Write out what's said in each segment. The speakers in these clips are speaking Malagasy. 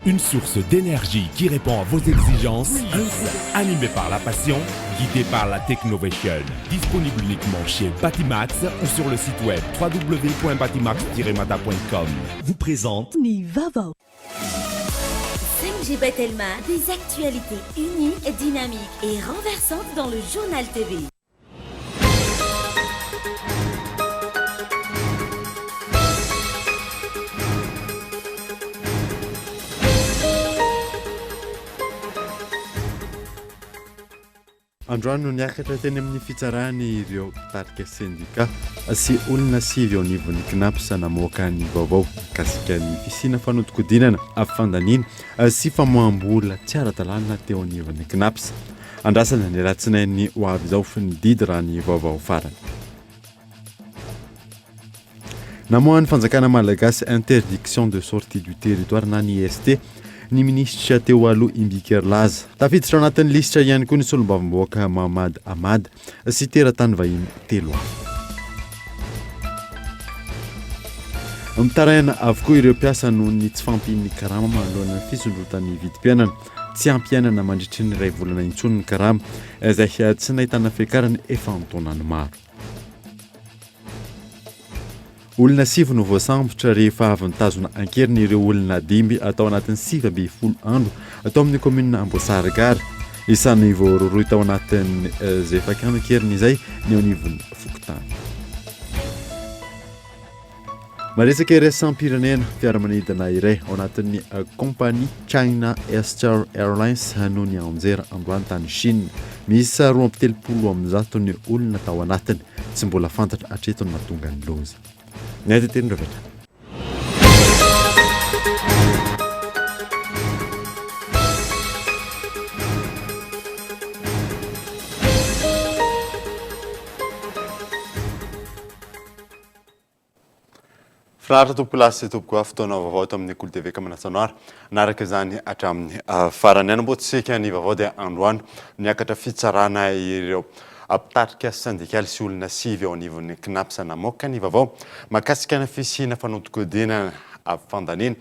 Une source d'énergie qui répond à vos exigences, un site animé par la passion, guidé par la technovation. Disponible uniquement chez Batimax ou sur le site web www.batimax-mata.com. Vous présente Nivavo. 5G Batelma, des actualités unies, dynamiques et renversantes dans le journal TV. Androany no niakatra teny amin'ny fitsarany ireo mpitarika sendika sy olona sivy ao anivon'ny CNAPS namoaka ny vaovao mikasika ny fisiana fanodikodinana fandaniana sy famoaham-bola tsy ara-dalàna teo anivon'ny CNAPS. Andrasana ny alatsinainy ho avy izao ny didy raha ny vaovao farany. Namoahan'ny fanjakana malagasy interdiction de sortie du territoire na ny IST ny ministra teo aloha Imbikerlaza. Tafiditra ao anatin'ny lisitra ihany koa ny solombavamboaka Mahamad Ahmad sy teratany vahiny telo hafa. Mitaraina avokoa ireo mpiasa noho ny tsy fampian'ny karama manoloana ny fisondrotan'ny vidim-piainana. Tsy ampiainana mandritry ny iray volana intsony ny karama izay tsy nahitana fiakarany efa antaonany maro. Olona sivy no voasambotra rehefa avy nitazona ankeriny ireo olona dimby atao anatin'ny 7 andro atao amin'ny commune Amboasarigara. Isan'ny voaroroy tao anatin'ny izay fakana ankeriny izay ny anivon'ny Fokotany. Maresaka iraisam-pirenena fiaramanidina iray ao anatin'ny kompania China Eastern Airlines no ny anjera androany tany Chine. Misy 27 ny olona tao anatiny tsy mbola fantatra hatreto ny mahatonga ny loza. Ny ateteny revatra. Filaratra tompolasy tompoko fotoana vaovao ato amin'ny Kolo TV Manasanoara. Naraka izany hatramin'ny farany any mbo tsika ny vaovao dia androany niakatra fitsarana ireo mpitarika syndikaly sy olona sivy ao anivon'ny CNAPS namoaka ny vaovao mahakasika ny fisiana fanodikodinana fandaniana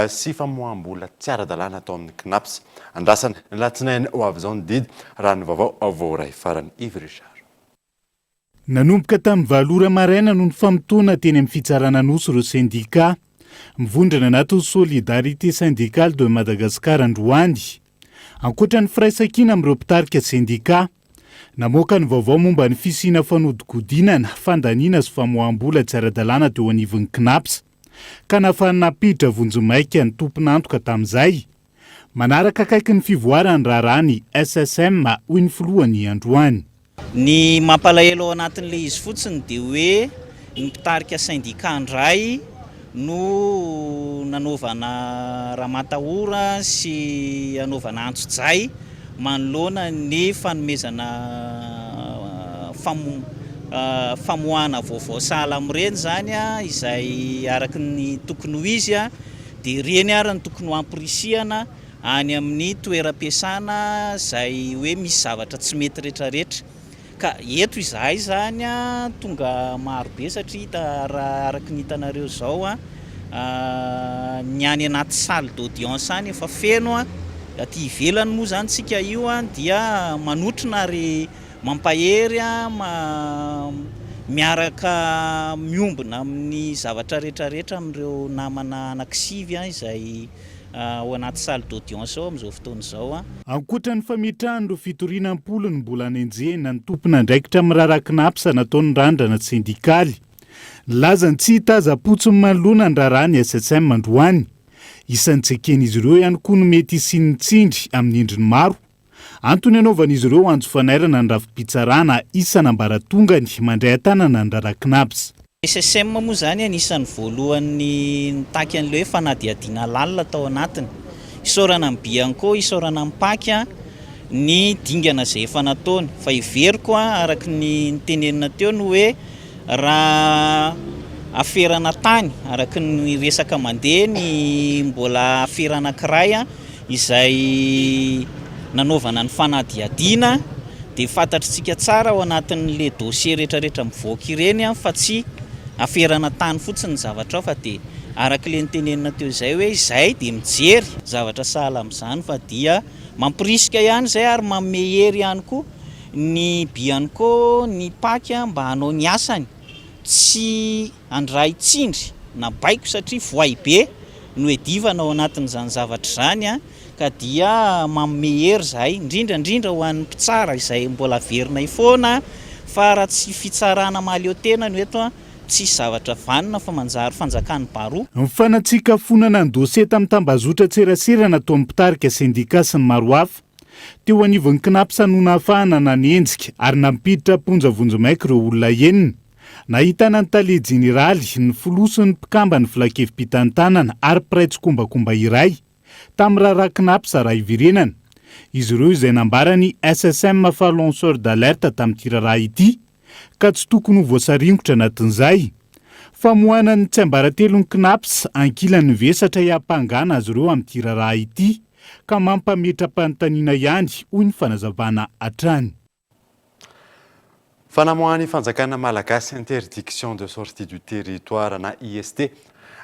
sy famoaham-bola tsy ara-dalàna atao amin'ny CNAPS. Andrasana ny latsinainy ho avy izao ny didy raha ny vaovao voaray farany Yves Richard. Nanomboka tamin'ny valora maraina noho ny famotoana teny amin'ny fitsarana nosy ireo sendika mivondrana anatin'ny Solidarité syndicale de Madagascar androany. Ankoatra ny firaisan-kina amin'ireo mpitarika sendika, namoaka ny vaovao momba ny fisiana fanodikodinana, fandaniana sy famoaham-bola tsy ara-dalàna teo anivon'ny CNAPS, ka nahafahan'ny napiditra vonjomaika ny tompon'antoka tamin'izay. Manaraka akaiky ny fivoarany raharahany SSM hoy ny filohany androany. Ny mampalahelo ao anatin'ilay izy fotsiny dia hoe ny mpitarika sindika andray no nanaovana ramatahora sy anaovana antso-jay manoloana ny fanomezana famoahana vaovao sahala amin'ireny zany izay araky ny tokony ho izy dia ireny ary ny tokony ho ampirisihana any amin'ny toeram-piasana izay hoe misy zavatra tsy mety rehetrarehetra. Ka eto izahay zany tonga maro be satria hita araky ny hitanareo zao ny any anaty salle d'audience any efa feno aty ivelany moa zany tsika io dia manotrona ary mampahery miaraka miombona amin'ny zavatra rehetrarehetra amin'ireo namana anankisivy izay ao anaty salle d'audience ao amin'izao fotoana izao. Ankoatra ny famitrahan'ireo fitorinam-polo ny mbola nenjehina ny tompona andraikitra miraharaha CNAPS nataony randrana sindikaly. Lazany tsy hitaza-potsiny manoloana ny raharahany SSM androany. Isan'ny tseken'izy ireo ihany koa no mety isinitsindry amin'ny endriny maro. Antony anaovan'izy ireo anjo fanairana ny rafi-pitsarana isan'ambaratongany mandray an-tanana ny raharaha CNAPS. SSM moa zany anisan'ny voalohany nitaky an'ilay hoe fanadihadiana lalina tao anatiny. Isaorana amin'ny bianco, isaorana amin'ny paky ny dingana izay efa nataony. Fa iveriko araky ny tenenina teo no hoe raha aferana tany araky ny resaka mandeha ny mbola aferana kiray izay nanaovana ny fanadihadiana dia fantatritsika tsara ao anatin'le dossier rehetrarehetra mivoaka ireny fa tsy aferana tany fotsiny ny zavatra ao fa dia arak'le nitenenina teo zay hoe zay de mijery zavatra sahala amin'izany fa dia mampirisika ihany zay ary mamehery ihany koa ny biany koa ny paky mba hanao ny asany tsy andray tsindry na baiko satria voay be no edivanao anatin'izany zavatra zany ka dia mamehery zay indrindra ho an'ny mpitsara izay mbola verina ifoana fa raha tsy fitsarana maleo tena no eto tsy zavatra vanina fa manjary fanjakany baroa. Ny fanatsikafonana ny dosie tamin'ny tambazotra tserasera natao mipitarika sendika sy ny maro hafa teo anivon'ny knapo sanoana hafahana na nendrika ary nampiditra ponja vonjomaika ireo olona enina. Nahitana ny tale jeneraly ny foloson'ny mpikamba ny vilakevim-pitantanana ary piraitsy kombakomba iray tamin'ny raharaha knapo zara ivirenana. Izy ireo izay nambarany SSM fa lanceur d'alerte tamin'ity raharaha ity ka tsy tokony ho voasaringotra anatin'izay. Famohanany tsy ambaratelon'ny knaps ankilan'ny vesatra hiampangana azy ireo amin'ity raharaha ity ka mampametra-panontaniana ihany hoy ny fanazavana hatrany. Fanamoahany fanjakana malagasy interdiction de sortie du territoire na IST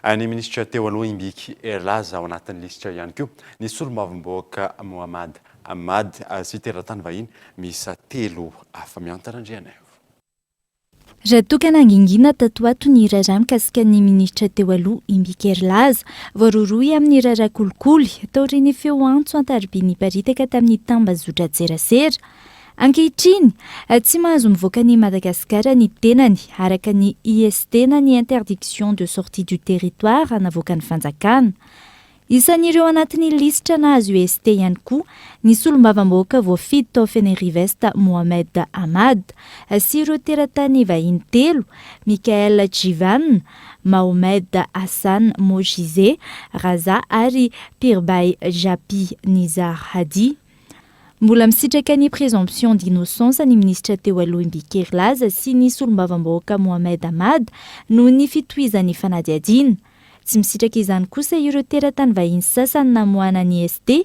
ny ministra teo aloha Imbiky Erlaza ao anatin'ny lisitra ihany koa ny solomavim-bahoaka Mohamad Ahmad sy teratany vahiny miisa 3 hafa miantarandrianay. Raha tokana angingina tato ato ny raharaha mikasika ny ministra teo aloha Imbiky Erlaza voaroroy amin'ny raharaha kolikoly taoriny feo antso antaribiny paritaka tamin'ny tambazotra tserasera. Ankehitriny tsy mahazo mivoaka ny Madagasikara ny tenany araka ny IST na ny interdiction de sortie du territoire navoaka ny fanjakana. Isan'ireo anatin'ny lisitra nahazo IST ihany koa ny solombavam-bahoaka voafidy tao Fenerive-Est Mohamed Ahmad sy ireo teratany vahiny 3 Mikael Jivan, Mohamed Hassan Mojize, Raza ary Pirbay Japi Nizar Hadi. Mbola misitraka ny présomption d'innocence ny ministra teo aloha Imbiky Erlaza sy ny solombavam-bahoaka Mohamed Ahmad no ny fitohizan'ny fanadihadiana. Tsy misitraka izany kosa ireo teratany vahiny sasany namohana ny IST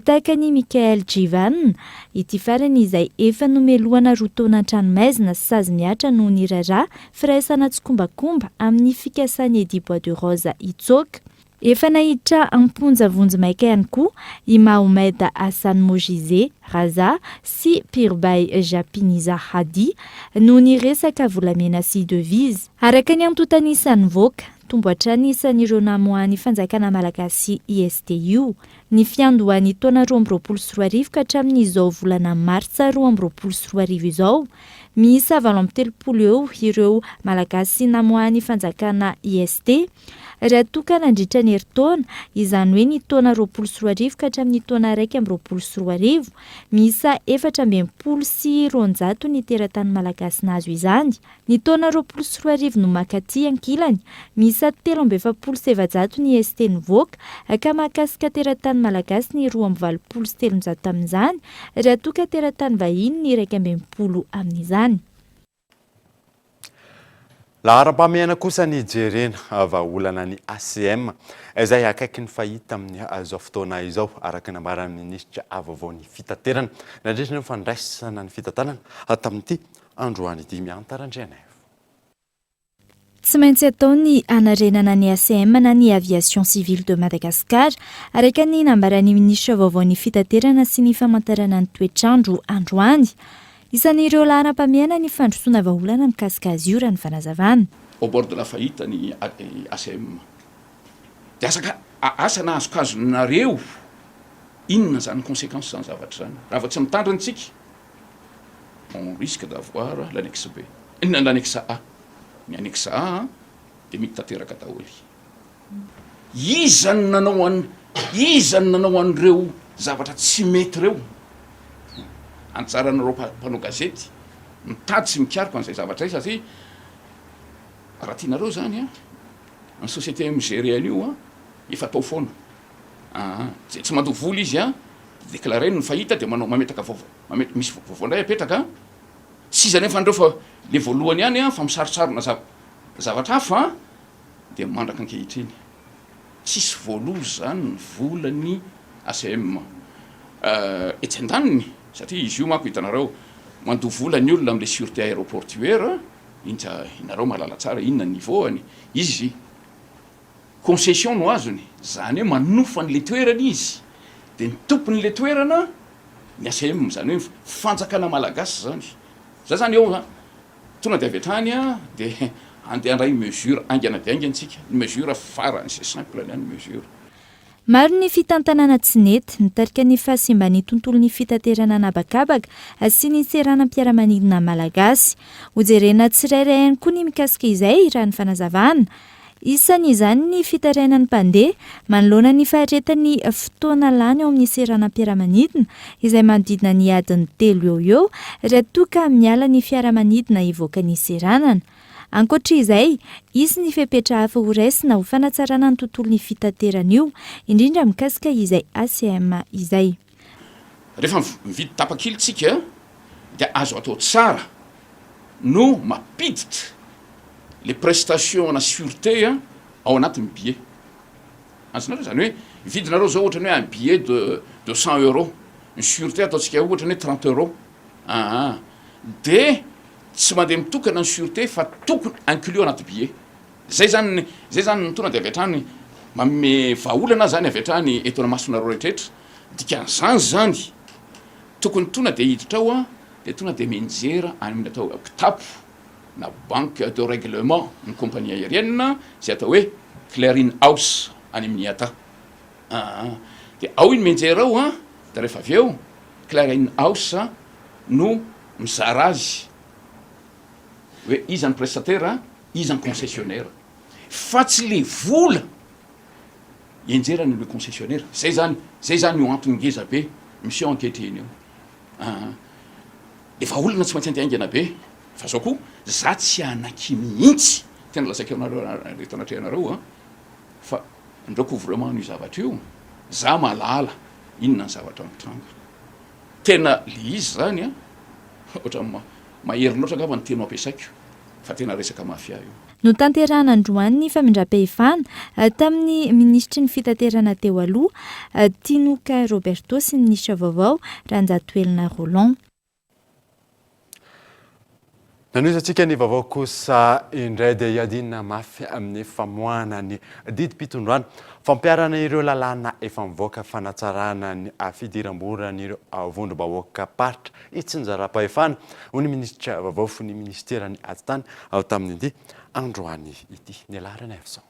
tahaka ny Mikael Jivan ity farany izay efa nomelohana roa taona an-tranomaizina sy sazy miatra noho ny raharaha firaisana tsy kombakomba amin'ny fikasany Edi Bois de Rose itsoaka. Efa nahiditra amponja vonjomaika ihany koa i Mohamed Hassan Mojize, Raza sy Pirbay Japi Nizar Hadi noho ny resaka volamena sy devise. Araka ny antotanisany voaka tombo hatrany isan'ireo namoahany fanjakana malagasy IST io ny fiandohan'ny taona 2024 ka hatramin'izao volana martsa 2024 izao. Miisa 7 eo ireo malagasy namoahany fanjakana IST raha tokana nandritra ny herintaona izany hoe ny taona 2024 ka hatramin'ny taona 2024 miisa 420 sy 200 ny teratany malagasy nahazo izany. Ny taona 2024 no makaty ankilany miisa 370 ny IST nivoaka ka mahakasika teratany malagasy ny 220 sy 300 amin'izany raha toka teratany vahiny ny 120 amin'izany. Lahara-pameana kosa ny jerena vahaolana ny ACM izay akaiky ny fahita amin'ny zao fotoana izao araka ny nambaran'ny ministra vaovao ny fitaterana nandritra ny fandraisana ny fitantanana tamin'ity androany ity miantarandrianay. Tsy maintsy atao ny anarenana ny ACM na ny aviation civile de Madagascar araka ny nambaran'ny ministra vaovao ny fitaterana sy ny famantarana ny toetrandro androany. Isan'ireo lahara-pameana ny fandrosoana vahaolana mikasika azy io raha ny fanazavana. Au bord de la faillite ny ACM. Dia asa nahazokazonareo inona zany conséquence zany zavatra zany. Raha vao tsy mitandrina antsika on risque d'avoir l'annexe B. L'annexe A. Ny annexe A dia mitateraka daholo. Izany nanao an'ireo zavatra tsy mety reo. Antsaranareo mpanao gazety mitady sy mikariko an'izay zavatra izay satria raha tianareo zany ny société migérienne io efa atao foana zay tsy mandoha vola izy déclaré ny fahita dia mametaka misy vaovao indray apetraka tsy izy anefa andreo fa le voalohany ihany fa misarotsarona zavatra hafa dia mandraka ankehitriny tsisy voaloha zany ny volany ACM etsy an-daniny satria izy io manko hitanareo mandoha vola ny olona amin'le sûreté aéroportuaire inareo mahalala tsara inona ny niveauany izy concession no azony zany hoe manofa n'le toerana izy de ny tompon'le toerana ny ACM zany hoe fanjakana malagasy zany za zany eo tonga de avy hatrany de andeha andray mesure angana de angantsika ny mesure farany c'est simple ny mesure. Maro ny fitantanana tsy nety mitarika ny fahasimban'ny tontolon'ny fitaterana anabakabaka sy ny seranam-piaramanidina malagasy hojerena tsirairay ihany koa ny mikasika izay raha ny fanazavana. Isan'izany ny fitarainan'ny mpandeha manoloana ny faharetan'ny fotoana lany ao amin'ny seranam-piaramanidina izay manodidina ny adiny 3 eo eo raha toa ka miala ny fiaramanidina hivoaka ny seranana. Ankoatra izay, izy ny fepetra hafa ho raisina ho fanatsarana ny tontolon'ny fitaterana io, indrindra mikasika izay ACM izay. Rehefa mividy tapakily tsika dia azo atao tsara no mampiditra les prestations na sûreté ao anatin'ny billet. Ansinareo zany hoe vidinareo zao ohatra hoe un billet de 100 €, ny sûreté ataontsika ohatra hoe 30 €. De tsy mandeha mitokana ny sûreté fa tokony inclus anaty billet. Zay zany tonga de avy hatrany manome vahaolana zany avy hatrany eto Mahamasonareo rehetrarehetra. Dikan'izany zany tokony tonga de hiditra ao de tonga de menjera amin'ny atao kitapo na banque de règlement ny compagnie aérienne zay atao hoe clearing house any amin'ny IATA. De ao iny menjera ao de rehefa avy eo clearing house no mizara azy hoe iza ny prestataire iza ny concessionnaire fa tsy le vola enjerany le concessionnaire. Zay zany io antony ngeza be mission ankehitriny eo. Efa olona tsy maintsy andiangana be fa zao koa za tsy anaky mihitsy tena lazaiko retanatrehanareo fa ndraoko vraiment ny zavatra io za malala inona ny zavatra mitranga tena le izy zany ohatra mahery loatra angamba ny teno ampiasaiko fa tena resaka mafia io. No tanterahana androany ny famindram-pehefana tamin'ny ministry ny fitaterana teo aloha Tinoka Roberto sy ny ministra vaovao Ranjatoelina Roland. Nanoizatsika ny vaovao kosa indray dia hiadina mafy amin'ny famoahana ny didi-pitondroana fampiarana ireo lalàna efa mivoaka fanatsarana ny fidiram-borana ireo vondrom-bahoaka paritra itsinjaram-pahefana ho ny ministra vaovao fo ny ministerany atitany ao tamin'ity androany ity ny alarana efso.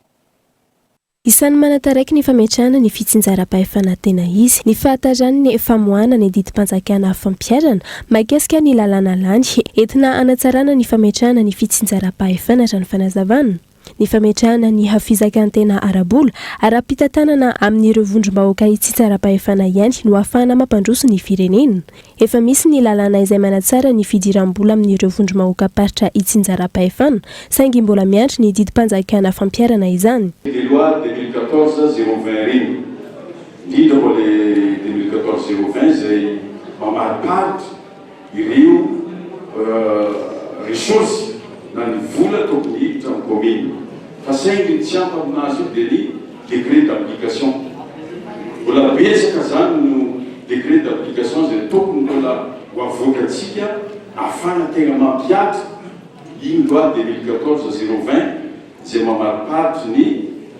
Isan'ny manataraiky ny fametrahana ny fitsinjaram-pahefana tena izy ny fahatarany ny famoahana ny didim-panjakana fampiarana mahakasika ny lalàna lany entina anatsarana ny fametrahana ny fitsinjaram-pahefana raha ny fanazavana. Ny fametrahana ny hafizakantena arabola ara-pitantanana amin'ireo vondrom-bahoaka itsinjaram-pahefana ihany no ahafahana mampandroso ny firenena. Efa misy ny lalàna izay manatsara ny fidiram-bola amin'ireo vondrom-bahoaka paritra itsinjaram-pahefana saingy mbola miandry ny didim-panjakana fampiarana izany. Loi 2014-020 indrindra mbo le 2014-020 zay mamariparitra ireo ressources na ny vola tokony hiditra amin'ny commune fa saingy tsy ampy aminazy io dia ny décret d'application. Mbola betsaka zany no décret d'application zay tokony mbola ho avoakatsika afana tegna mampiatra iny loi 2014-020 zay mamariparitra ny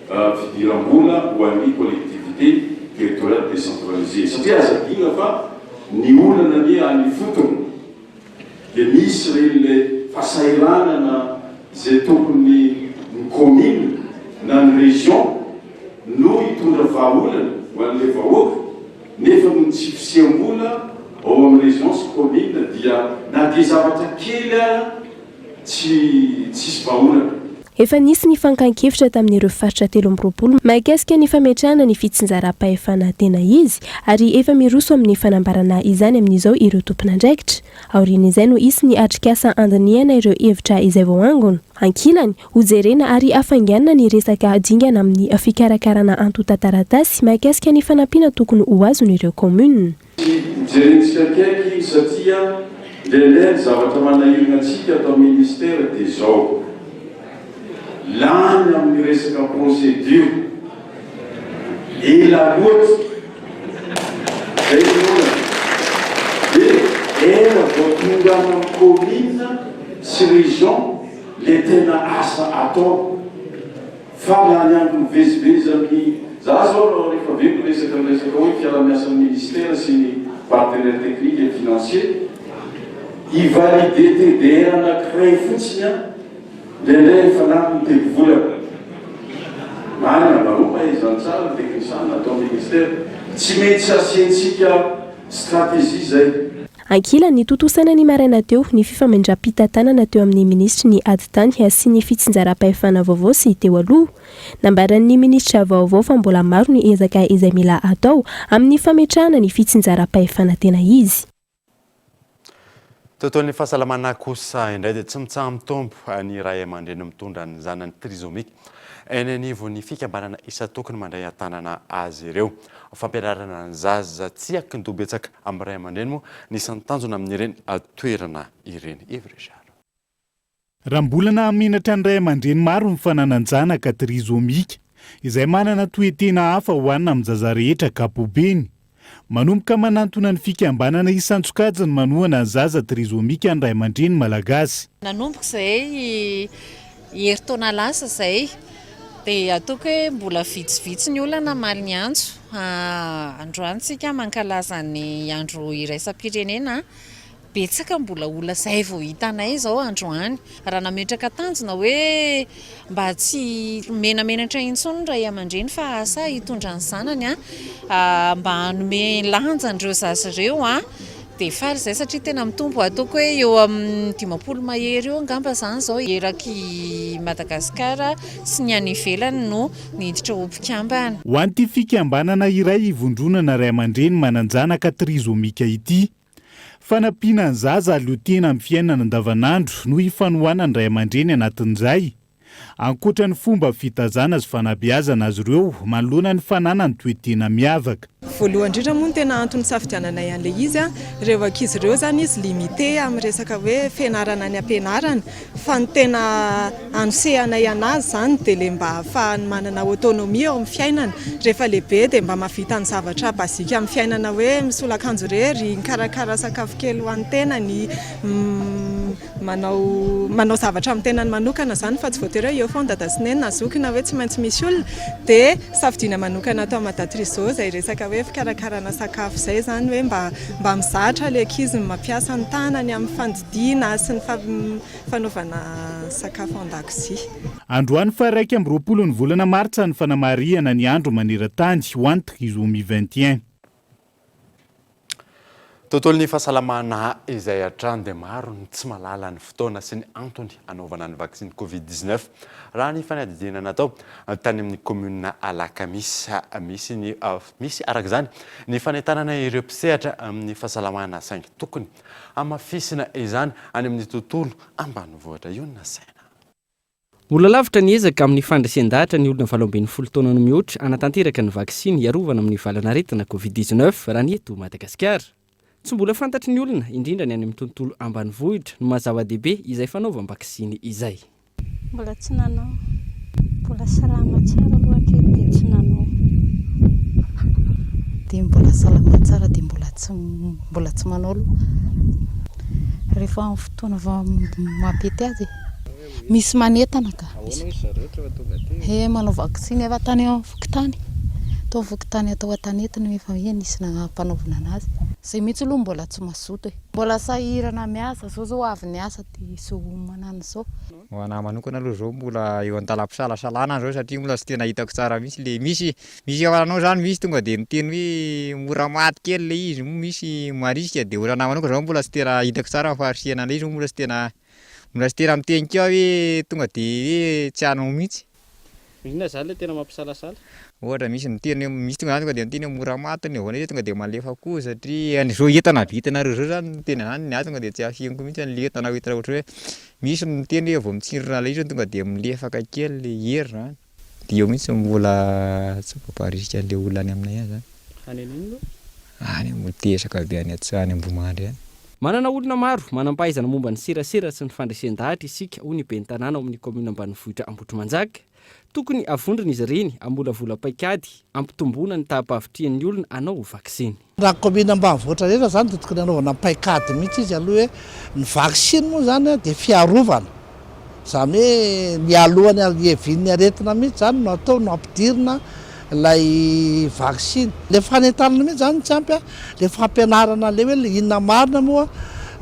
fidiram-bola ho an'ny collectivité territoriale décentralisée. Satria azadina fa ny olana ny any fotony dia misy reny fahasahiranana zay tokony ny commune na ny région no hitondra vahaolana ho an'ilay vahoaka nefa no tsy fisiam-bola ao amin'ny région sy commune dia na dia zavatra kely tsisy vahaolana. Efa nisy ny fankankevitra tamin'ireo faritra 13 mahakasika ny fametrahana ny fitsinjaram-pahefana tena izy ary efa miroso amin'ny fanambarana izany amin'izao ireo tompon'andraikitra. Aorian'izay no isy ny atrikasa andiniana ireo hevitra izay vao angona. Ankilany hojerena ary afanganana ny resaka dingana amin'ny fikarakarana antotan-taratasy mahakasika ny fanampiana tokony ho azon'ireo commune. Jerentsika kaiky satria lelay zavatra manahirana antsika atao ministère des eaux lany amin'ny resaka procédure ela loatra zay nona dia ela voatonga amin'ny commune sy région le tena asa atao fa lany andro mivezivezy amin'ny za zao rehefa veko resaka hoe fiara-miasan'ny ministera sy ny partenaire technique et financier ivalide TDR anankiray fotsiny a lelay efa lany tevola marina maroma izany tsara ny teknisany atao ministère tsy mety sy asiantsika stratégie zay. Ankila ny totosana ny maraina teo ny fifamendram-pitantanana teo amin'ny ministra ny ady tany sy ny fitsinjaram-pahefana vaovao sy teo aloha nambaran'ny ministra vaovao fa mbola maro ny ezaka izay mila atao amin'ny fametrahana ny fitsinjaram-pahefana tena izy. Tontolon'ny fahasalamana kosa indray dia tsy mitsaha mitombo ny ray aman-dreny mitondra ny zanany trizomika eny anivon'ny fikambanana isa tokony mandray an-tanana azy ireo. Fampianarana ny zaza tsy akin-dobetsaka amin'ny ray aman-dreny moa nisan'ny tanjona amin'ireny toerana ireny. Ivrežaro. Rambolana minatra ny ray aman-dreny maro ny fanananjanaka trizomika izay manana toetena hafa hoanina amin'ny zaza rehetra kapobeny. Manomboka manantona ny fikambanana isan-tsokajiny manohana ny zaza trizomika ny ray aman-dreny malagasy. Nanomboka izay heritaona lasa izay dia ataoko hoe mbola vitsivitsy ny olana maly ny antso. Androany tsika mankalaza ny andro iraisam-pirenena betsaka mbola olona izay vao hitanay zao androany. Raha nametraka tanjona hoe mba tsy menamenatra intsony ray aman-dreny fa asa hitondra ny zanany mba hanome lanja andreo zaza ireo dia faly izay satria tena mitombo ataoko hoe eo amin'ny 50 mahery eo angamba zany zao eraky Madagasikara sy ny any ivelany no niditra ho mpikambana. Ho an'ity fikambanana iray ivondronana ray aman-dreny mananjanaka trizomika ity, fanampiana ny zaza aliotena amin'ny fiainana andavanandro no ifanohana ny ray aman-dreny anatin'izay. Ankoatra ny fomba fitazana sy fanabeazana azy ireo manoloana ny fananany toetena miavaka. Voalohany indrindra moa ny tena antony safidianana an'ilay izy ireo ankizy ireo zany izy limité amin'ny resaka hoe fianarana ny ampianarana fa ny tena anosehanay anazy zany dia le mba ahafahany manana autonomie ao amin'ny fiainana rehefa lehibe dia mba mahavita ny zavatra bazika amin'ny fiainana hoe misolakanjo rery, mikarakara sakafo kely ho an'ny tenany, manao zavatra amin'ny tenany manokana zany fa tsy voatery eo fonda dasinena azokina hoe tsy maintsy misy olona dia safidiana manokana atao madatrice zao izay resaka hoe fikarakarana sakafo izay zany hoe mba mizatra le ankizy mampiasa ny tanany amin'ny fandidiana sy ny fanaovana sakafo an-dakozia. Androany fa 1 ny volana martsa ny fanamariana ny andro maneran-tany ho an'ny trizomie 21. Tontolon'ny fahasalamana izay hatrany dia maro ny tsy malala ny fotoana sy ny antony anaovana ny vaksiny Covid-19. Raha ny fanadidina natao tany amin'ny commune Alakamisy misy araka izany ny fanentanana ireo mpisehatra amin'ny fahasalamana saingy tokony amafisina izany any amin'ny tontolo ambanivohitra. Io na saina. Olona lavitra ny ezaka amin'ny fandraisan-dahatra ny olona 70 taona no mihoatra anatanteraka ny vaksiny iarovana amin'ny valanaretina Covid-19 raha ny eto Madagasikara. Tsy mbola fantatry ny olona indrindra ny any amin'ny tontolo ambanivohitra no mazava-dehibe izay fanaovam-vaksiny izay. Mbola tsy nanao. Mbola salama tsara loatra dia tsy nanao. Dia mbola salama tsara dia mbola tsy manao aloha. Rehefa amin'ny fotoana mampety azy misy manetana ka. Manao vaksiny efa tany amin'ny vokitany. Atao vokitany atao an-tanetana efa hoe nisy nampanaovana anazy. Zay mitsy aloha mbola tsy mazoto mbola sahirana miasa zao avy ny asa dia so manano zao. Ho anahy manokana aloha zao mbola eo an-talam-pisalasalana zao satria mbola tsy tena hitako tsara misy le misy ao anao zany misy tonga dia miteny hoe mora maty kely le izy, misy marisika dia ho anahy manokana zao mbola tsy tena hitako tsara faharisihana le izy mbola tsy tena miteny keo hoe tonga dia hoe tsy anao mihitsy. Inona zany le tena mampisalasala? Ohatra misy miteny misy tonga dia miteny mora maty ny avana izy tonga dia malefa koa satria zao entana vitanareo zao zany tena zany ny tonga dia tsy afiako mihitsy ny entana hoetina ohatra hoe misy miteny hoe vao mitsirina le izy tonga dia milefaka kely le hery zany dia eo mihitsy mbola tsy paparisika le olona any aminay any zany. Any an'ino? Any mitesaka be any any Ambomandry any. Manana olona maro manam-pahaizana momba ny serasera sy ny fandraisan-dahatra isika ho ny ben'ny tanàna ao amin'ny commune ambanivohitra Ambotrimanjaka. Tokony avondrina izy ireny ambolavola paikady ampitomboana ny taham-pahavitrian'ny olona hanao vaksiny. Raha commune ambanivohitra rehetra zany tokony hanaovana paikady mihitsy izy aloha hoe ny vaksiny moa zany dia fiarovana zany hoe mialohany evin'ny aretina mihitsy zany no atao no ampidirina lay vaksiny le fanentanana mihitsy zany tsy ampy a le fampianarana le hoe inona marina moa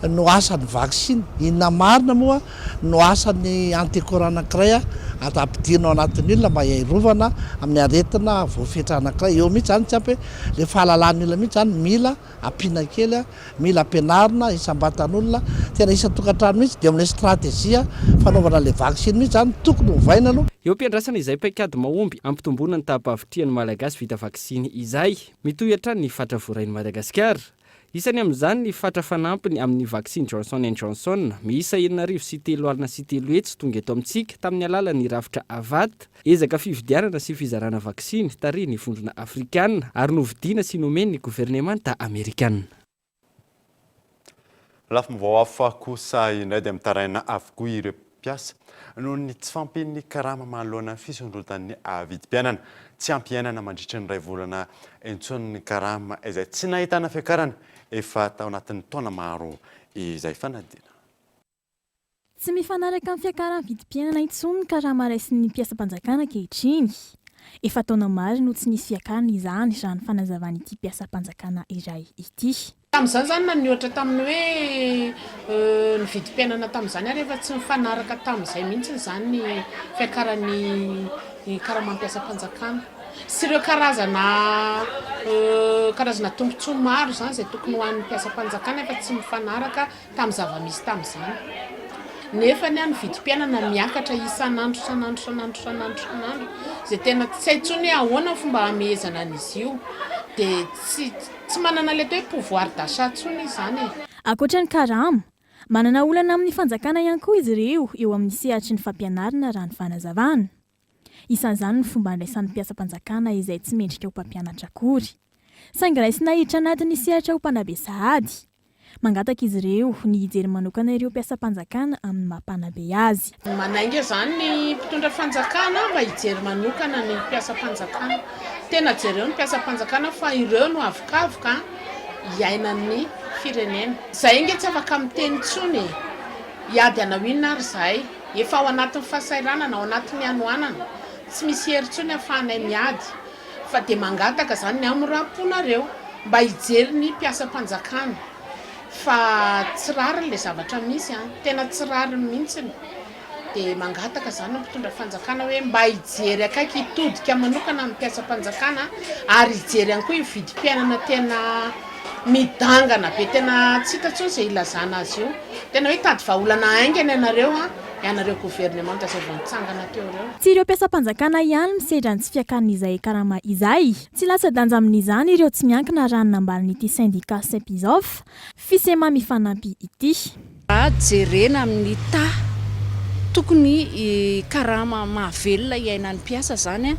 no asan'ny vaksiny, inona marina moa no asan'ny antikora anankiray ampidirina ao anatin'ny olona mba hiarovana amin'ny aretina voafetra anankiray. Eo mihitsy zany tsy ampy le fahalalany olona mihitsy zany mila ampiana kely, mila ampianarina isam-batan'olona, tena isan-tokantrano mihitsy dia amin'ny stratégia fanaovana le vaksiny mihitsy zany tokony hovaina aloha. Eo ampiandrasana izay paikady mahomby ampitomboana ny tapavitrian'ny malagasy vita vaksiny izay mitohy hatrany ny fatra voarain'i Madagasikara. Isany amin'izany ny fatra fanampiny amin'ny vaksiny Johnson & Johnson miisa 703 hetsy tonga eto amintsika tamin'ny alalan'ny rafitra avata ezaka fividianana sy fizarana vaksiny tary ny vondrona afrikanina ary novidiana sy nomeny ny gouvernemanta amerikanina. Lafim-baovao hafa kosa indray dia mitaraina avokoa ireo mpiasa noho ny tsy fampin'ny karama manoloana ny fisondrotan'ny vidim-piainana tsy ampiainana mandritra ny 2 volana intsony ny karama izay tsy nahitana fiakarana efa tao anatin'ny taona maro izay fanadina. Tsy mifanaraka amin'ny fiakaran'ny vidim-piainana intsony ny karama raisin'ny mpiasam-panjakana ankehitriny. Efa taona maro no tsy nisy fiakarana izany raha ny fanazavan'ity mpiasam-panjakana iray ity. Tamin'izany zany na nioatra tamin'ny hoe ny vidim-piainana tamin'izany ary efa tsy mifanaraka tamin'izay mihitsy zany ny fiakaran'ny karama mpiasam-panjakana. Sy ireo karazana tombotsoa maro zany izay tokony ho an'ny mpiasam-panjakana efa tsy mifanaraka tamin'ny zava-misy tamin'izany. Nefa ny vidim-piainana miakatra isan'andro izay tena tsy hay intsony hoe ahoana fomba hamehezana an'izy io dia tsy manana le hoe pouvoir d'achat intsony izany e. Ankoatra ny karama, manana olana amin'ny fanjakana ihany koa izy ireo eo amin'ny sehatry ny fampianarana raha ny fanazavana. Isan'izany ny fomba andraisan'ny mpiasam-panjakana izay tsy mendrika ho mpampianatra akory. Saingy raisina hiditra anatin'ny sehatra ho mpanabe sahady. Mangataka izy ireo ny hijery manokana ireo mpiasam-panjakana amin'ny mampanabe azy. Manainga zany ny mpitondra fanjakana mba hijery manokana ny mpiasam-panjakana. Tena jereo ny mpiasam-panjakana fa ireo no avokavoka hiainan'ny firenena. Zay inge tsy afaka miteny intsony hiady anao inona ary zahay. Efa ao anatin'ny fahasahiranana, ao anatin'ny anoanana. Tsy misy hery intsony ahafahanay miady. Fa dia mangataka zany ny amorapona-reo mba hijery ny mpiasam-panjakana. Fa tsy rariny le zavatra misy, tena tsy rariny mihitsy. Dia mangataka zany mpitondra fanjakana hoe mba hijery akaiky hitodika manokana amin'ny mpiasam-panjakana ary hijery ihany koa vidim-piainana tena midangana be, tena tsy hita intsony izay ilazana azy io. Tena hoe tady vahaolana aingana ianareo ianareo gouvernemanta izay vao nitsangana teo reo. Tsy ireo mpiasam-panjakana ihany misedra ny tsy fiakan'izay karama izay. Tsy lasa-danja amin'izany ireo tsy miankina raha nambalin'ity syndicat Sepizof fisema mifanampy ity. Jerena amin'ny tokony karama mahavelona iainan'ny mpiasa zany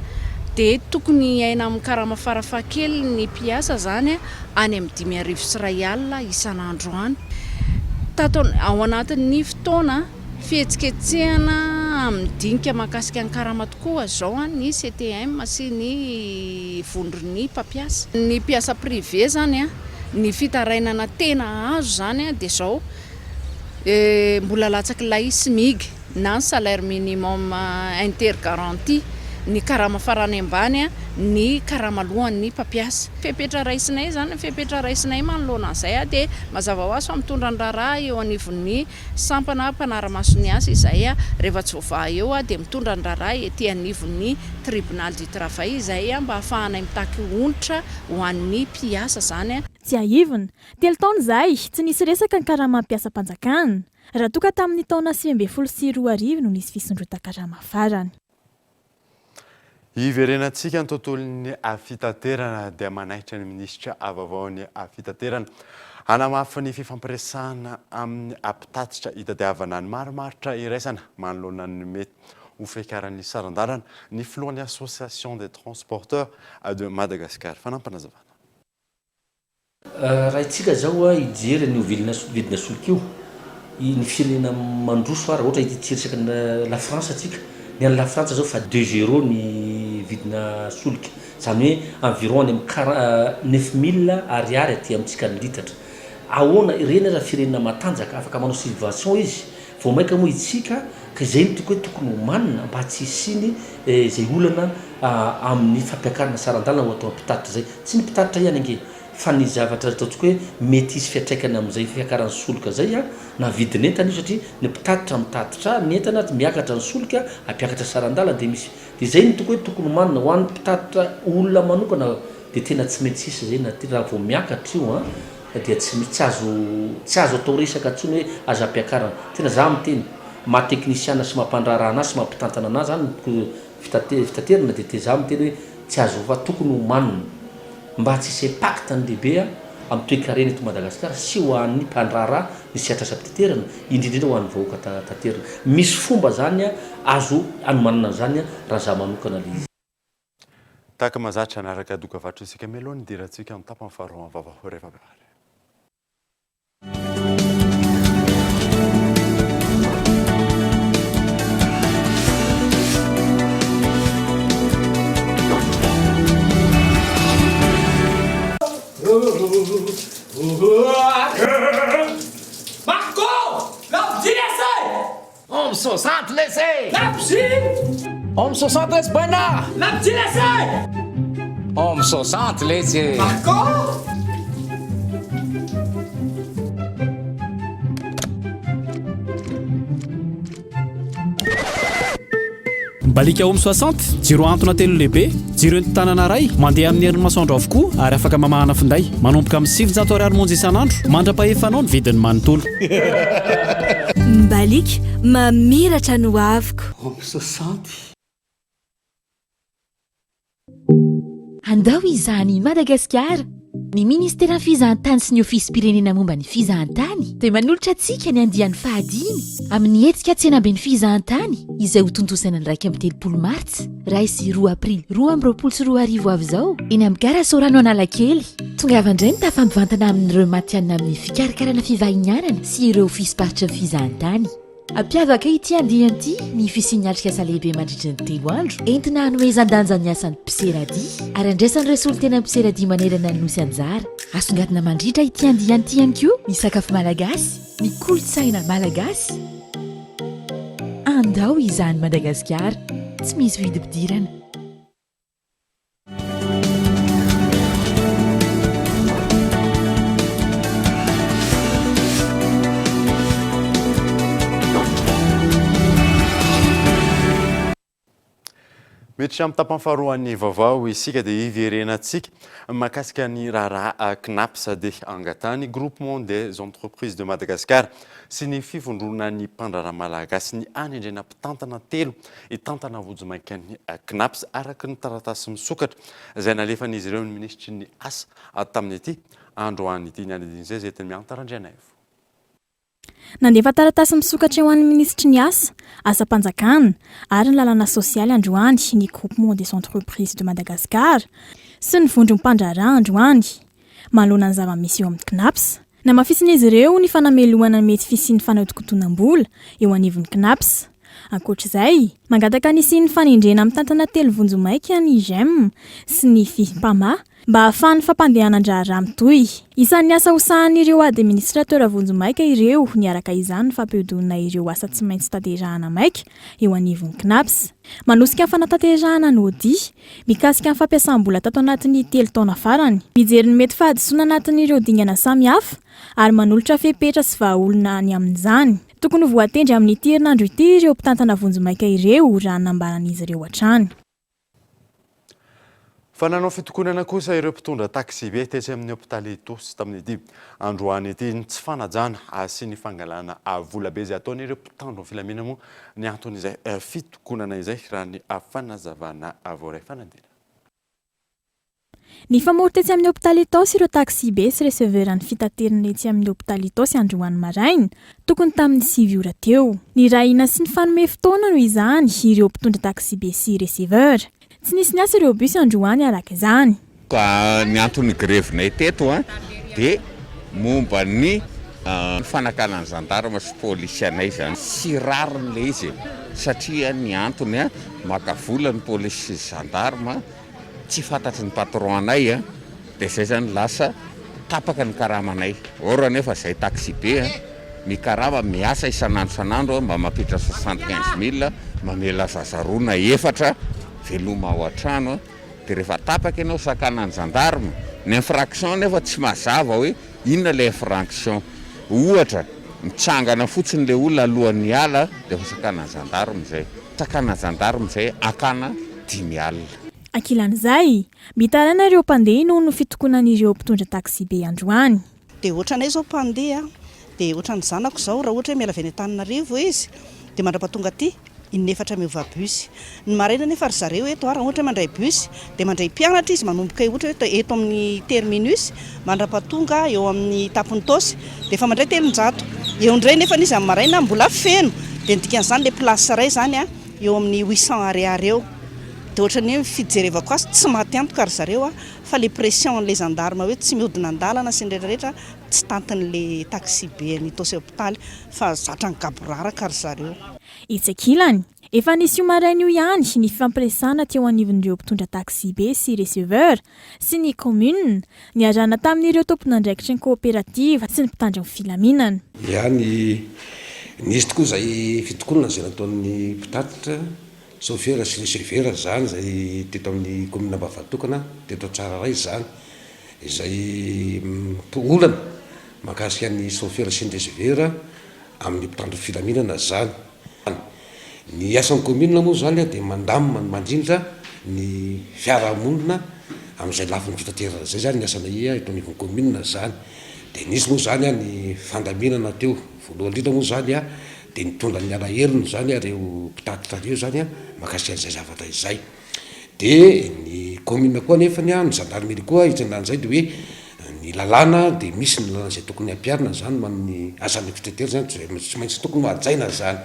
dia tokony iaina amin'ny karama farafakely ny mpiasa zany any amin'ny 5,1 alina isan'andro any. Ao anatin'ny fotoana fihetsiketsehana amin'ny dinika mahakasika ny karama tokoa zao ny CTM sy ny vondron'ny mpampiasa. Ny mpiasa privé zany ny fitarainana tena azo zany dia zao mbola latsaky lay SMIG na ny salaire minimum intergaranti, ny karama farany ambany ny karama lohan'ny mpampiasa. Fepetra raisinay zany, fepetra raisinay manoloana an'izay dia mazava ho azy fa mitondra ny raharaha eo anivon'ny sampana mpanara-masony asa izay rehefa tsy voavaha eo dia mitondra ny raharaha ety anivon'ny tribunal du travail izay mba hahafahanay mitaky onitra ho an'ny mpiasa zany. Tsy aivona, telo taona izay tsy nisy resaka ny karama mpiasam-panjakana. Raha toka tamin'ny taona 2012 no nisy fisondrotan-karama farany. Iverenantsika ny tontolon'ny fitaterana dia manaitra ny minisitra avavaon'ny fitaterana hanamafy ny fifampiresahana amin'ny ampitatitra hitadiavana ny maromaritra iraisana manoloana ny mety ho fiakaran'ny saran-dalana ny filohan'ny association des transporteurs de Madagascar. Fanampanazavana. Raha itsika zao hijery ny vidina solika io ny firenena mandroso raha ohatra hitirisaky la France atsika. Ny an'ny la France zao fa 2 € ny vidina solika. Zany hoe environ any amin'ny 9,000 ariary aty amintsika ny litatra. Ahoana ireny raha firenena matanjaka afaka manao subvention izy vao maika moa itsika ka zay ny toko hoe tokony homanina mba tsy isiny zay olana amin'ny fampiakarana sarandalana ho atao mpitatitra zay tsy ny mpitatitra ihany ange fa ny zavatra ataontsika hoe mety isy fiatraikany amin'izay fiakaran'ny solika zay na vidiny entana io satria ny mpitatitra mitatitra ny entana miakatra ny solika ampiakatra sarandalana de misy de zay ny toko hoe tokony homanina ho an'ny mpitatitra olona manokana de tena tsy maintsy isy zay na raha vao miakatra io dia tsy azo atao resaka ntsony hoe azo ampiakarana tena za miteny mahateknisiana sy mampandrarana anazy sy mampitantana anazy zany fitaterana de te za miteny hoe tsy azo fa tokony homanina mba tsy isy impact ny lehibe amin'ny toe-karena eto Madagasikara sy ho an'ny mpandrara ny siatrasa mpitaterana indrindrindra ho an'ny vahoaka taterana misy fomba zany azo anomanana zany raha za manokana le izy tahaka mazatra anaraka doka vatro isika meloany diratsika amin'ny tapany faharoa vavao rehefa behary Marco! Lapsi laissez! Homme 60 laissez! Lapsi! Homme 60 laisse Brenna! Lapsi laissez! Homme 60 laissez! Marco! Balika homme 60 jiro antona telo lehibe jiro entanana ray mandeha amin'ny herin'ny masoandro avokoa ary afaka mamahana finday manomboka amin'ny 700 ariary monja isan'andro mandra-pahefanao ny vidiny manontolo Balika mamiratra no aviko homme 60 andao izany Madagasikara ny ministera fizahantany sy ny ofisy pirenena momba ny fizahantany dia manolotra antsika ny andian'ny fahadimy amin'ny hetsika tsenabe ny fizahantany izay ho tontosana ny 1 martsa 2 aprily 2024 avy izao eny amin'ny gara Sorano Analakely tongava indray ny tafampivantana amin'ireo matianina amin'ny fikarakarana fivahinianana sy ireo ofisy paritra ny fizahantany Ampiavaka ity andiana ity ny fisian'ny asa lehibe mandritra ny 3 andro entina hanoezan-danja ny asan'ny mpiseradia ary andraisan'ny resolo tena mpiseradia manerana ny nosy anjara asongadina mandritra ity andiana ity ihany koa ny sakafo malagasy ny kolontsaina malagasy andao izany Madagasikara tsy misy vidim-pidirana mety amin'ny tapany faharoan'ny vaovao isika dia iverenatsika mahakasika ny raharaha CNAPS dia angatany groupement des entreprises de Madagascar sy ny fifondrona ny mpandrara malagasy ny anendrena mpitantana telo hitantana vojomaika ny CNAPS araka ny taratasy misokatra izay nalefan'izy ireo ny ministry ny asa tamin'ny ity androany ity ny anedin'izay zay teny miantarandriana evo nandefa taratasy misokatra eo an'ny ministry ny asa-panjakana ary ny lalàna sosialy androany ny groupement des entreprises de Madagascar sy ny vondro mpandrara androany malona ny zava-misy eo amin'ny CNAPS na mafisin'izy ireo ny fanameloana mety fisian'ny fanaodikontonam-bola eo anivon'ny CNAPS ankoatr'izay mangataka ny siany fanendrena amin'ny tantana telo vonjomaika ny GEM sy ny FIPAMA mba ahafahan'ny fampandehanan-draharaha mitoy isan'ny asa hosahan'ireo administratera vonjomaika ireo niaraka izany ny fampihodonana ireo asa tsy maintsy tanterahana maika eo anivon'ny CNAPS manosika ny fanatanterahana ny ODI mikasika ny fampiasam-bola tato anatin'ny 3 taona farany mijery ny mety fahadisoana anatin'ireo dingana samihafa ary manolotra fepetra sy vahaolona ny amin'izany tokony voatendry amin'ny herinandro ity ireo mpitantana vonjomaika ireo raha nambaran'izy ireo hatrany fa nanao fitokonana kosa ireo mpitondra taxi be tetsy amin'ny hôpitaly Tosy tamin'ny androany ity tsy fanajana sy ny fangalana vola be izay ataon'ireo mpitandro ny filaminana moa ny anton'izay fitokonana izay raha ny fanazavana voaray fanadina ny famory tetsy amin'ny hôpitaly Tosy ireo taxi be sy receveur-ny fitaterana etsy amin'ny hôpitaly Tosy androany maraina tokony tamin'ny 7 ora teo ny rahina sy ny fanome fotoana no izany ireo mpitondra taxi be sy receveur tsy nisy ny asa ireo bus androany araka izany ka ny antony grevinay teto dia momba ny fanakana ny gendarme sy polisianay zany sy rariny le izy satria ny antony maka vola ny polisy sy gendarme tsy fantatry ny patron anay dia zay zany lasa tapaka ny karamanay ora nefa zay taxi be mikarama miasa isan'andro mba mampitra 75 000 mamela zazarona efatra veloma ao an-trano dia rehefa tapaka ianao sakanany gendarme ny infraction nefa tsy mazava hoe inona le infraction ohatra mitsangana fotsiny le olona alohan'ny ala dia fa sakanany gendarme zay sakanany gendarme zay akana 5 alina ankilan'izay mitaraina ireo mpandeha noho ny fitokonan'ireo mpitondra taxi be androany dia ohatranay zao mpandeha dia ohatran'ny zanako zao raha ohatra hoe miala avy any Antananarivo izy dia mandrapatonga aty inefatra miova bus ny maraina nefa ry zareo eto raha ohatra mandray bus dia mandray mpianatra izy manomboka ohatra hoe eto amin'ny terminus mandrapatonga eo amin'ny tapony tosy dia efa mandray 300 eo indray nefa izy amin'ny maraina mbola feno dia dikan'izany le place ray zany eo amin'ny 800 ariary eo dia ohatran'ny hoe fijerevako azy tsy maty antoka ry zareo fa le pression n'le gendarme hoe tsy mihodina an-dalana sy rehetrarehetra tsy tantin'le taxi be ny tosy hôpitaly fa zatra ny gaboraraka ry zareo itsakilany efa nisy io maraina io ihany ny fifampiresana teo anivon'ireo mpitondra taxi be sy receveur sy ny commune niarana tamin'ireo tompon'andraikitry ny coopérative sy ny mpitandro amin'ny filaminana ihany nisy tokoa zay fitokonana zay nataon'ny mpitatitra chauffeur sy receveur zany zay teto amin'ny commune Ambavatoukana teto tsara ray zany izay olana mahakasika ny chauffeur sy ny receveur amin'ny mpitandro filaminana zany ny asan'ny commune moa zany dia mandamina mandrindra ny fiarahamonina amin'izay lafiny fitaterana zay zany ny asana eto anivon'ny commune zany dia nisy moa zany ny fandaminana teo voalohany indrindra moa zany dia nitondra ny alaherinony zany reo mpitatitra reo zany mahakasika an'izay zavatra izay dia ny commune koa nefany ny gendarmerie koa hitsandan'izay dia hoe ny lalàna dia misy ny lalàna izay tokony hampiarina zany man'ny asan'ny fitaterana zany tsy maintsy tokony hajaina zany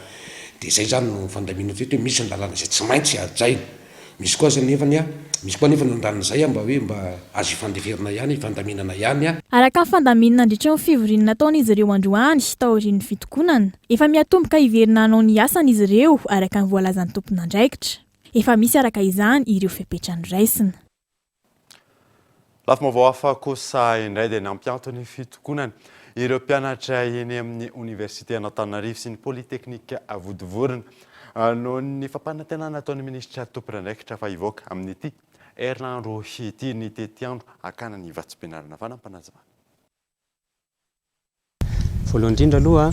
dia zay zany no fandamina teto hoe misy ny lalàna izay tsy maintsy hajaina misy koa zany nefany misy koa nefa nandan'izay mba hoe mba azo ifandeverina ihany ifandaminana ihany araka ny fandaminana andritra ny fivorinana nataon'izy ireo androany taorian'ny fitokonana efa miatomboka hiverina anao ny asan'izy ireo araka ny voalazan'ny tompon'andraikitra efa misy araka izany ireo fepetrany raisina lafy hafa kosa indray dia nampiantony fitokonana ireo mpianatra eny amin'ny université Antananarivo sy ny polytechnique Vodivorona noho ny fampanantenana nataon'ny ministra tompon'andraikitra fa hivoaka amin'ity herinandro ity ny tety andro akana ny vatsim-pianarana fanampanazavana. Voalohany indrindra aloha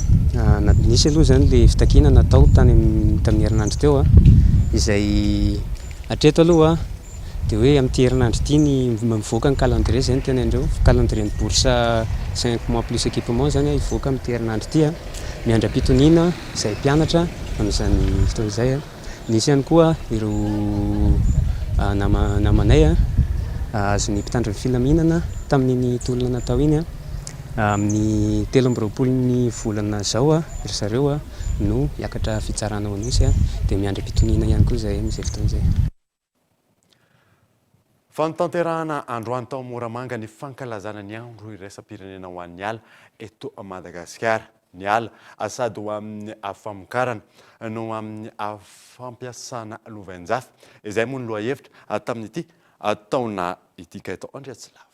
nisy aloha zany le fitakiana natao tamin'ny herinandro teo izay hatreto aloha dia hoe amin'ity herinandro ity ny mivoaka ny calendrier zay ny tena andreo calendrier ny bourse 5 mois plus équipement zany hivoaka amin'ity herinandro ity miandram-pitoniana izay mpianatra amin'izany fotoana izay nisy ihany koa ireo namanay azo ny mpitandro ny filaminana tamin'iny tolona natao iny amin'ny 13 volana zao ry zareo no hiakatra fitsarana ho nisy dia miandram-pitoniana ihany koa zay amin'izay fotoana izay. Fanotanterahana androany tao Moramanga ny fankalazana ny andro iraisam-pirenena ho an'ny ala eto Madagasikara. Ny ala sady ho amin'ny famokarana no amin'ny fampiasana lovain-jafy izay moa ny lohahevitra tamin'ity taona itika eto Andriatsilavo.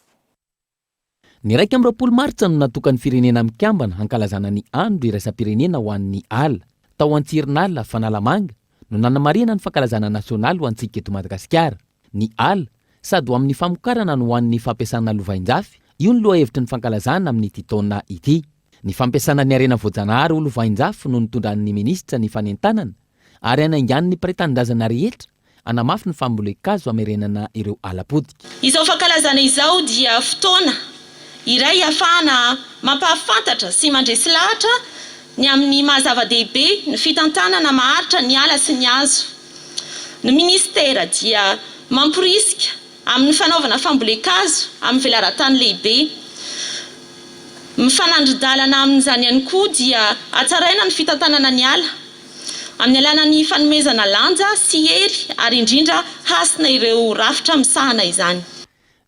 Ny 20 Martsa no natokany firenena mikambana hankalazana ny andro iraisam-pirenena ho an'ny ala. Tao Antsironala Fanalamanga no nanamarina ny fankalazana nasionaly ho antsika eto Madagasikara. Ny ala sady ho amin'ny famokarana no ho an'ny fampiasana lovain-jafy, io ny lohahevitry ny fankalazana amin'ity taona ity. Ny fampiasana ny arena voajanahary ho lovain-jafy no nitondran'ny ministra ny fanentanana ary anaingany ny pretendazana rehetra anamafy ny fambolekazo amerenana ireo ala-potika. Izao fankalazana izao dia fotoana iray ahafahana mampahafantatra sy mandresy lahatra ny amin'ny mahazava-dehibe ny fitantanana maharitra ny ala sy ny hazo. Ny ministera dia mamporisika amin'ny fanaovana fambolekazo amin'ny velaran-tany lehibe. Mifanandro-dalana amin'izany ihany koa dia hatsaraina ny fitantanana ny ala amin'ny alalan'ny fanomezana lanja sy hery ary indrindra hasina ireo rafitra misahana izany.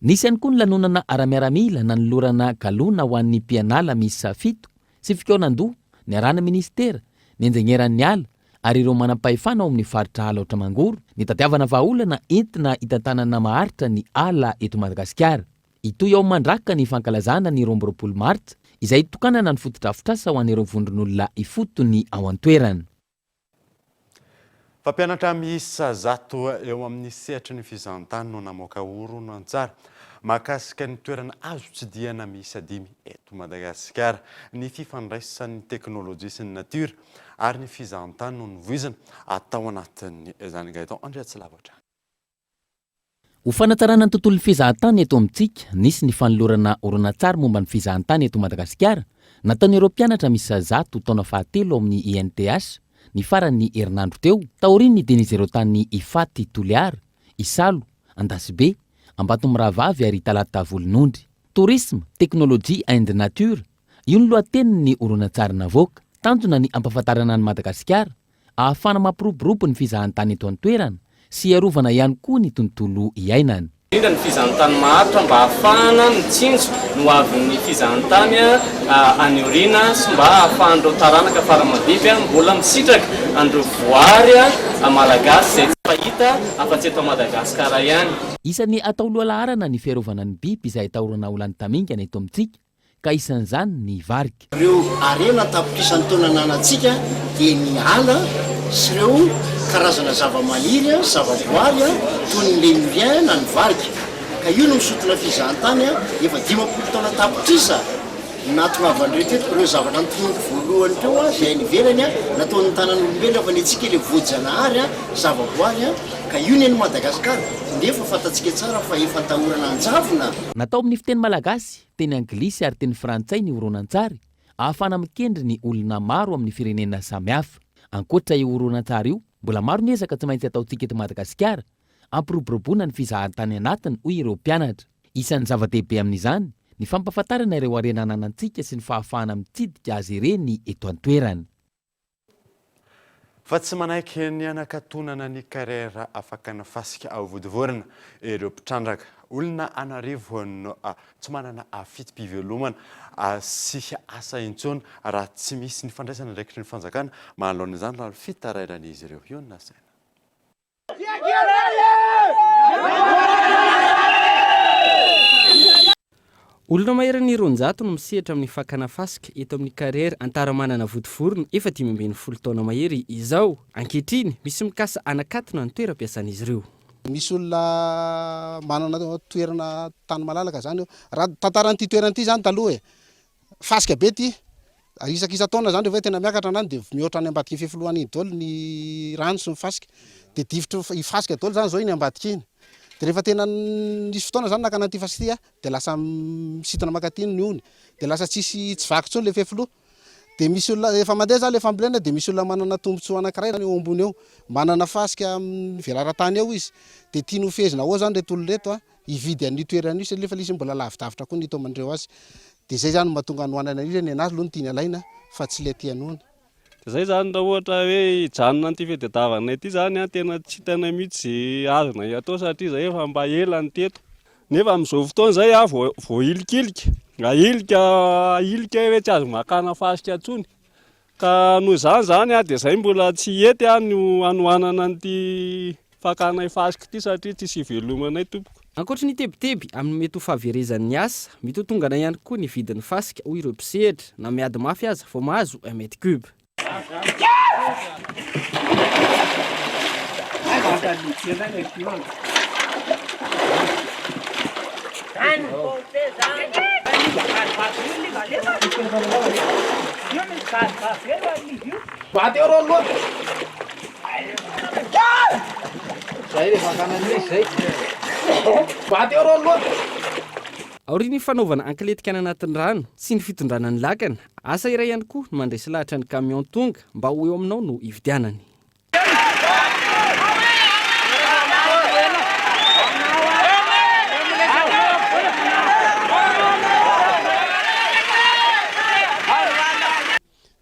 Nisy ihany koa ny lanonana ara-miaramila nanolorana galona ho an'ny mpianala miisa 7 sy fikaonan-doha ny arahana ministera ny enjeneran'ny ala ary ireo manam-pahefana ao amin'ny faritra ala otra mangoro ny tadiavana vahaolana entina hitantanana maharitra ny ala eto Madagasikara. Itoy ao mandraka ny fankalazana ny 20 Martsa izay tokanana ny fotodrafitrasa ho an'ireo vondron'olona ifotony ao an-toerana. Fampianatra miisa 100 eo amin'ny sehatry ny fizahantany no namoaka horonan-tsary mahakasika ny toerana azo tsidihana miisa 5 eto Madagasikara, ny fifandraisan'ny teknôlôjia sy ny natiora ary ny fizahantany no nivoizana atao anatin'ny izany gaetan Andrea Tsilavatra. Ho fanatsarana ny tontolon'ny fizahantany eto amintsika, nisy ny fanolorana horonan-tsary momba ny fizahantany eto Madagasikara, nataon'ireo mpianatra miisa 100 taona fahatelo amin'ny INTH, ny farany herinandro teo, taoriny dian'izy ireo tany Ifaty Toliara, Isalo, Andasibe, Ambatomirahavavy ary Talata Volonondry. Tourisme, teknôlôjia and nature, io ny lohateniny horonan-tsary navoaka, tanjona ny ampahafantarana ny Madagasikara, ahafana mampiroborobo ny fizahantany eto an-toerana sy iarovana ihany koa ny tontolo iainany. Indra ny fizahantany maharitra mba ahafahana mitsinjo no avin'ny fizahantany anyorina sy mba ahafahandreo taranaka faramabiby mbola misitraka andreo voary malagasy izay tsy fahita afa-tsy eto Madagasikara ihany. Isan'ny atao lohalaharana ny fiarovana ny biby izay atahorana ho lany tamingana eto amintsika, ka isan'izany ny varika. Ireo arena tapitrisan'ny taona ananantsika dia ny ala sy ireo karazana zava-maniry, zava-boary toy ny lémurien na ny varika. Ka io no misotona fizahantany efa 50 taona tapitrisa natongavan'ireo teto ireo zavatra nitonoko voalohany teo izay nivelany nataon'ny tanan'olombelona fa ny antsika ilay voajanahary zava-boary ka io ny Madagasikara nefa fantatsika tsara fa efa tahorana anjavona. Natao amin'ny fiteny malagasy, teny anglisy ary teny frantsay ny horonan-tsary, ahafana mikendry ny olona maro amin'ny firenena samihafa. Ankoatra io horonan-tsary io, mbola maro ny ezaka tsy maintsy ataontsika eto Madagasikara, ampiroboroboana ny fizahantany anatiny hoy ireo mpianatra. Isan'ny zava-dehibe amin'izany, ny fampahafantarana ireo harena ananantsika sy ny fahafahana mitsidika azy ireny eto an-toerana. Fa tsy manaiky ny anakatonana ny karera afaka nafasika ao vodivorana ireo mpitrandraka. Olona anarivo no tsy manana fiti-pivelomana sy asa intsony raha tsy misy ny fandraisana ndraikitry ny fanjakana mahalona izany raha fitarainan'izy ireo. Io na saina. Olona maheran'ny 200 no misehatra amin'ny fakana fasika eto amin'ny karera antara-manana vodivorona efa 10 taona mahery izao. Ankehitriny misy mikasa anakatona ny toeram-piasan'izy ireo. Misy olona manana toerana tany malalaka zany raha tantaran'ity toeran'ity zany taloha fasika be ty isakisa taona zany rehefa tena miakatra anany dia mihoatra any ambadiky fefoloana iny daholo ny rano sy ny fasika dia divitry fasika daholo zany zao iny ambadiky iny. Dia rehefa tena nisy fotoana zany nakana an'ity fasika dia lasa misintona makatiny ny ony dia lasa tsy vaky intsony le fefilo. Dia misy olona efa mandeha zany le fambolena dia misy olona manana tombontsoa anankiray eo ambony eo, manana fasika velara-tany eo izy dia tiany hofezina ao zany reto olona reto hividy an'io toerana io satria efa lisy mbola lavidavitra koa ny tomandreo azy. Dia zay zany mahatonga anohanana io ny anazy aloha ny tiany alaina fa tsy le tianony. Zay zany raha ohatra hoe hijanona an'ity fitadiavana ity zany tena tsy tena mihitsy azona atao satria zay efa mba elany teto. Nefa amin'izao fotoana zay vao ilikilika. Ilika hoe tsy azo makana fasika atsony. Ka noho zany dia zay mbola tsy ety no anohanana an'ity fakana fasika ity satria tsy hivelomanay tompoko. Ankoatra ny tebiteby amin'ny mety ho fahaverezan'ny asa, mitotongana ihany koa ny vidin'ny fasika hoy ireo mpisehatra na miady mafy aza vao mahazo 1 mètre cube. Aorian'ny fanaovana ankiletika any anatin'ny rano sy ny fitondrana ny lakana, asa iray ihany koa no mandresy lahatra ny camion tonga mba ho eo aminao no hividianany.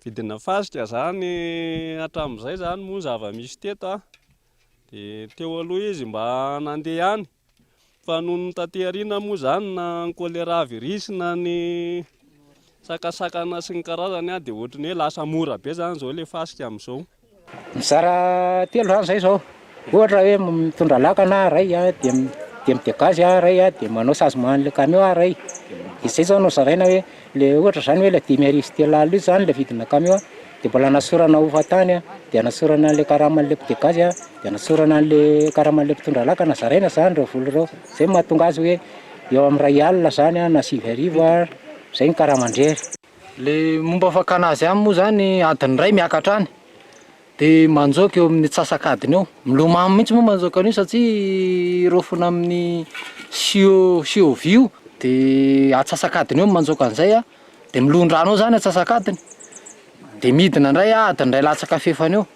Vidina fasika zany hatramin'izay zany moa zava-misy teto dia teo aloha izy mba nandeha ihany fa noho ny taterina moa zany na ny choléra virus na ny sakasakana sy ny karazany dia ohatrany hoe lasa mora be zany zao le fasika amin'izao. Mizara telo zany zay zao. Ohatra hoe mitondra lakana ray dia dia mitekazy ray dia manao sazoman'le camion ray izay zao no zaraina hoe le ohatra zany hoe le 10 telo alina io zany le vidina camion dia mbola nasorana ho fatany dia nasorana an'le karaman'le mpitekazy dia nasorana an'le karaman'le mpitondra lakana zaraina zany reo voly reo zay mahatonga azy hoe eo amin'ny 2 alina zany na 9 zay ny karamandrery. Le momba fakana azy aminy moa zany adiny ray miakatra any dia manjoka eo amin'ny tsasakadiny eo milomano mihitsy moa manjoka an'io satria rofona amin'ny siovio dia atsasakadiny eo manjoka an'izay dia milondrano eo zany atsasakadiny dia midina indray adiny ray latsaka fefany eo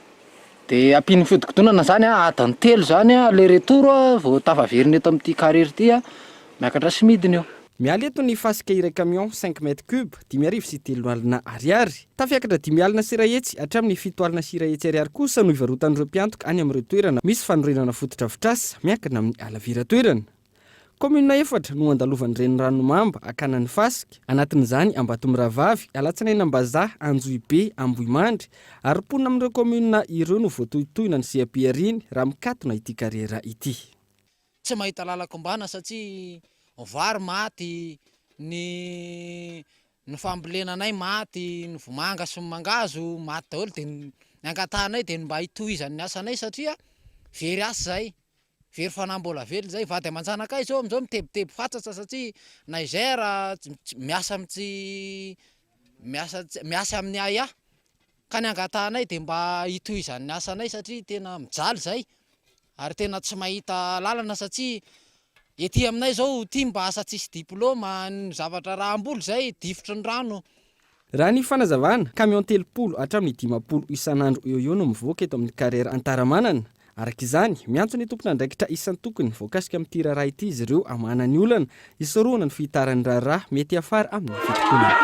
dia ampiny fodikodonana zany adiny 3 zany le retour vao tafaveriny eto amin'ity carrière ity miakatra sy midiny eo. Miala eto ny fasika iray camion 5 mètres cube 5 alina ariary tafiakatra 5 alina sirahetsy hatramin'ny 7 alina sirahetsy ariary kosa no ivarotan'ireo mpiantoka any amin'ireo toerana misy fanorenana fototra fitrasa miankina amin'ny alavira toerana. Komuna 4 no andalovan'ny reniranomamba akanan'ny fasika anatin'izany Ambatomravavy, Alatsinainambazaha, Anjoibe, Ambohimandry ary ponina amin'ireo komuna ireo no voatohitohina ny seapiariny raha mikatona ity kariera ity. Tsy mahita lalako mbana satria vary maty, ny fambolenanay maty, ny vomanga sy ny mangazo maty daholo dia ny angatanay dia mba hitohizan'ny asanay satria very asa zay. Very fanambola vely zay vady aman-janakay zao amizao mitebiteby fatsatra satria Niger miasa amin'ny aya ka ny angatanay dia mba hitohizan'ny asanay satria tena mijaly zay ary tena tsy mahita lalana satria ety aminay zao ty mba asa tsisy diplôma ny zavatra rahamboly zay difotry ny rano. Raha ny fanazavana camion 30 hatramin'ny 50 isan'andro eo no mivoaka eto amin'ny kariera Antaramanana. Arak'izany miantso ny tompona andraikitra isan'ny tokony voakasika amin'ny tiraraha ity izy ireo amana ny olana isoroana ny fitaran'ny raharaha mety afara amin'ny fitokonana.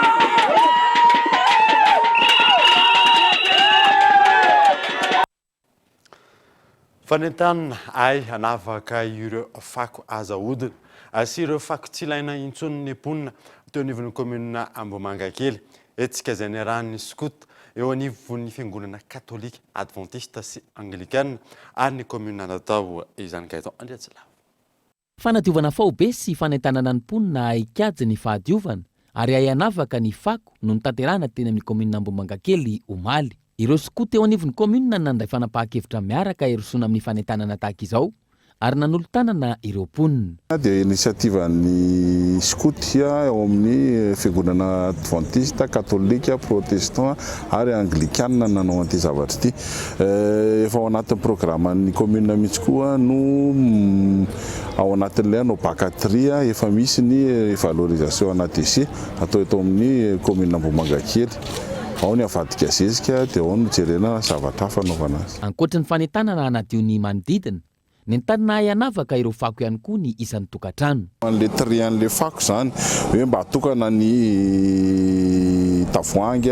Fanentanana ay hanavaka ireo fako azahodina sy ireo fako tsy ilaina intsony ny ponina teo anivon'ny komuna Ambomangakely etsika izay niarahan'ny SCOUT eo anivon'ny fiangonana katolika adventiste sy anglikana ary ny komuna natao izany kaitao Andriatsila. Fanadiovana faobe sy fanentanana ny ponina aikajy ny fahadiovana ary ay hanavaka ny fako no nitanterahana teny amin'ny komuna Ambomangakely omaly. Ireo SCOUT eo anivon'ny komuna nandray fanapahan-kevitra miaraka hirosona amin'ny fanentanana tahaka izao ary nanolo-tanana ireo ponina. Dia inisiativan'ny SCOUT eo amin'ny fiangonana adventiste, katolika, protestant ary anglikana nanao an'ity zavatra ity. Efa ao anatin'ny programan'ny komuna mihitsy koa no ao anatin'ilay anao bakatria efa misy ny valorisation anaty atao eto amin'ny komuna Ambomangakely. Ao ny avadika zezika dia ao no jerena zavatra fanaovana azy. Ankoatry ny fanentanana anadio ny manodidina, ny tanana ay hanavaka ireo fako ihany koa ny isan'ny tokantrano. An'le trian'le fako zany hoe mba atokana ny tavoahangy,